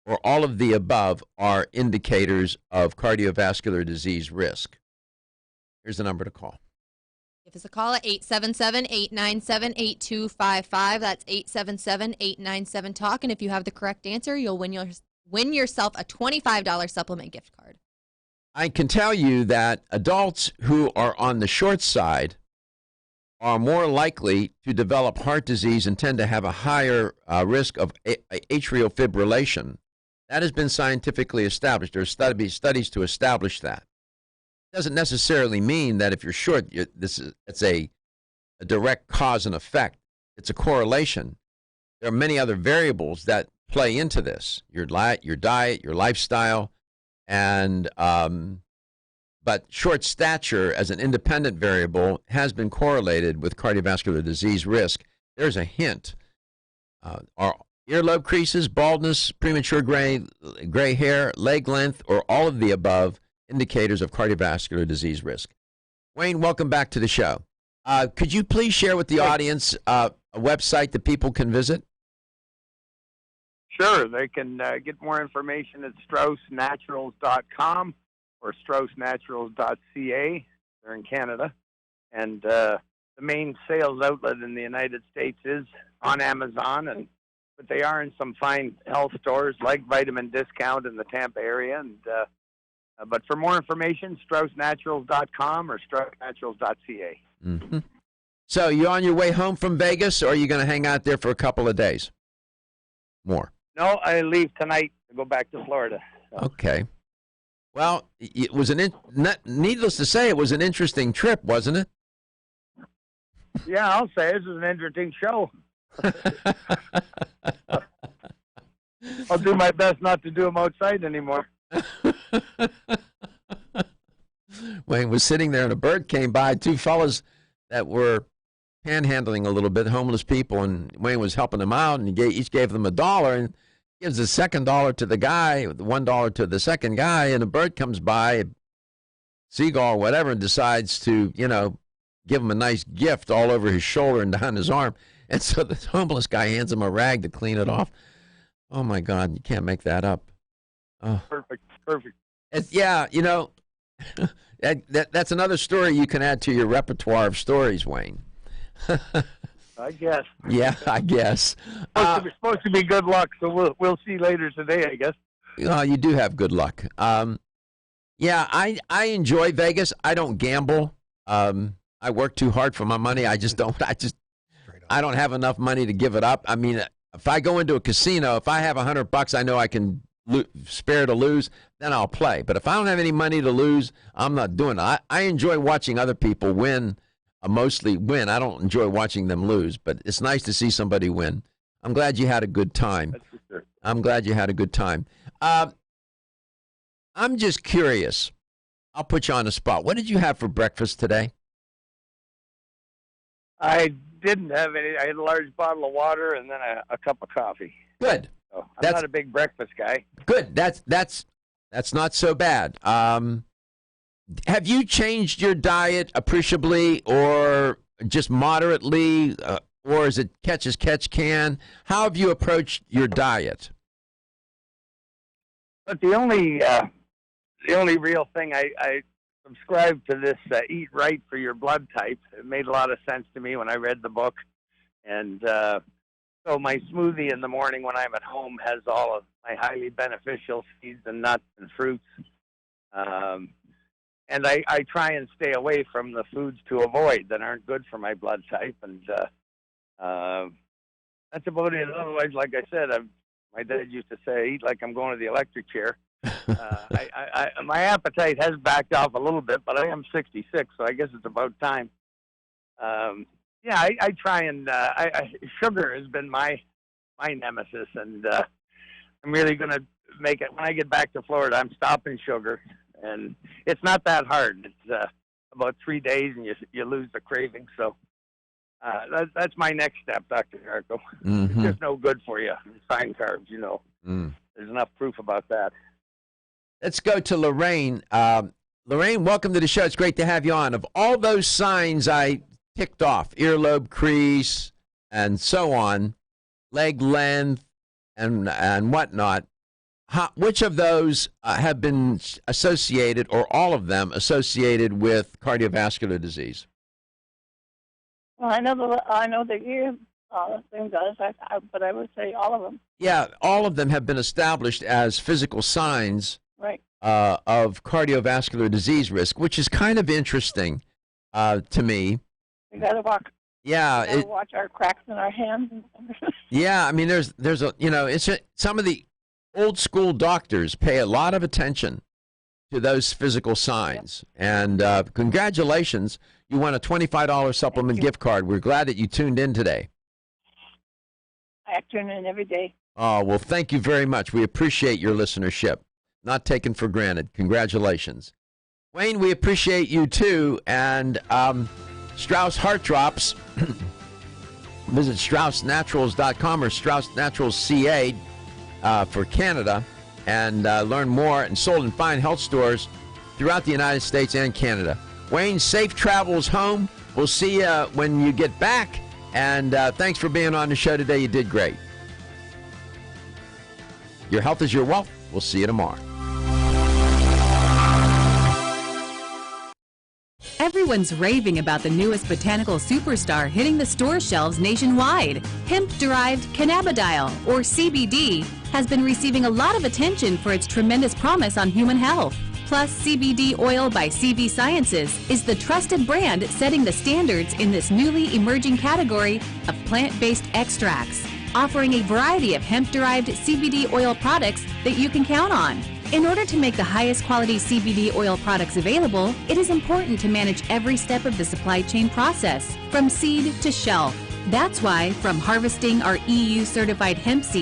or all of the above are indicators of cardiovascular disease risk. Here's the number to call. Give us a call at 877-897-8255. That's 877-897-TALK. And if you have the correct answer, you'll win yourself a $25 supplement gift card. I can tell you that adults who are on the short side are more likely to develop heart disease and tend to have a higher risk of atrial fibrillation. That has been scientifically established. There are studies to establish that. Doesn't necessarily mean that if you're short, it's a direct cause and effect. It's a correlation. There are many other variables that play into this: your diet, your lifestyle, and but short stature as an independent variable has been correlated with cardiovascular disease risk. There's a hint. Are earlobe creases, baldness, premature gray hair, leg length, or all of the above indicators of cardiovascular disease risk? Wayne, welcome back to the show. Could you please share with the audience a website that people can visit? Sure. They can get more information at straussnaturals.com or straussnaturals.ca. They're in Canada. And the main sales outlet in the United States is on Amazon, but they are in some fine health stores like Vitamin Discount in the Tampa area. And but for more information, straussnaturals.com or straussnaturals.ca. Mm-hmm. So you on your way home from Vegas, or are you going to hang out there for a couple of days more? No, I leave tonight to go back to Florida. So. Okay. Well, it was needless to say, it was an interesting trip, wasn't it? Yeah, I'll say this is an interesting show. I'll do my best not to do them outside anymore. Wayne was sitting there, and a bird came by. Two fellas that were panhandling a little bit, homeless people, and Wayne was helping them out, and each gave them $1, and gives the second $1 to the guy, the $1 to the second guy, and a bird comes by, a seagull or whatever, and decides to, give him a nice gift all over his shoulder and down his arm. And so the homeless guy hands him a rag to clean it off. Oh, my God, you can't make that up. Oh. Perfect. Yeah, that's another story you can add to your repertoire of stories, Wayne. I guess. Yeah, I guess. It's supposed to be good luck, so we'll see later today, I guess. You do have good luck. Yeah, I enjoy Vegas. I don't gamble. I work too hard for my money. I don't have enough money to give it up. I mean, if I go into a casino, if I have $100, I know I can spare to lose, then I'll play. But if I don't have any money to lose, I'm not doing it. I enjoy watching other people win. Mostly win. I don't enjoy watching them lose, but it's nice to see somebody win. I'm glad you had a good time. That's for sure. I'm glad you had a good time. I'm just curious. I'll put you on the spot. What did you have for breakfast today? I didn't have any. I had a large bottle of water and then a cup of coffee. Good. So I'm not a big breakfast guy. Good. That's not so bad. Have you changed your diet appreciably or just moderately, or is it catch as catch can? How have you approached your diet? But the only real thing, I subscribe to this Eat Right for Your Blood Type. It made a lot of sense to me when I read the book. And so my smoothie in the morning when I'm at home has all of my highly beneficial seeds and nuts and fruits. And I try and stay away from the foods to avoid that aren't good for my blood type. And that's about it. Otherwise, like I said, my dad used to say, eat like I'm going to the electric chair. My appetite has backed off a little bit, but I am 66, so I guess it's about time. I try and sugar has been my nemesis, and I'm really going to make it. When I get back to Florida, I'm stopping sugar. And it's not that hard. It's about 3 days, and you lose the craving. So that's my next step, Dr. Garko. Mm-hmm. It's just no good for you. Fine carbs, There's enough proof about that. Let's go to Lorraine. Lorraine, welcome to the show. It's great to have you on. Of all those signs I ticked off, earlobe crease and so on, leg length and whatnot, which of those have been associated, or all of them associated with cardiovascular disease? Well, I know the ear thing does, but I would say all of them. Yeah, all of them have been established as physical signs of cardiovascular disease risk, which is kind of interesting to me. We got to walk. Yeah, we gotta watch our cracks in our hands. Yeah, I mean, there's some of the old school doctors pay a lot of attention to those physical signs. And congratulations, you won a $25 supplement gift card. We're glad that you tuned in today. I tune in every day. Oh, well, thank you very much. We appreciate your listenership. Not taken for granted. Congratulations. Wayne, we appreciate you too. And Strauss Heart Drops, visit StraussNaturals.com or Strauss Naturals CA for Canada, and learn more, and sold in fine health stores throughout the United States and Canada. Wayne, safe travels home. We'll see you when you get back, and thanks for being on the show today. You did great. Your health is your wealth. We'll see you tomorrow. Everyone's raving about the newest botanical superstar hitting the store shelves nationwide. Hemp-derived cannabidiol, or CBD, has been receiving a lot of attention for its tremendous promise on human health. Plus, CBD Oil by CV Sciences is the trusted brand setting the standards in this newly emerging category of plant-based extracts, offering a variety of hemp-derived CBD oil products that you can count on. In order to make the highest quality CBD oil products available, it is important to manage every step of the supply chain process, from seed to shelf. That's why, from harvesting our EU certified hemp seed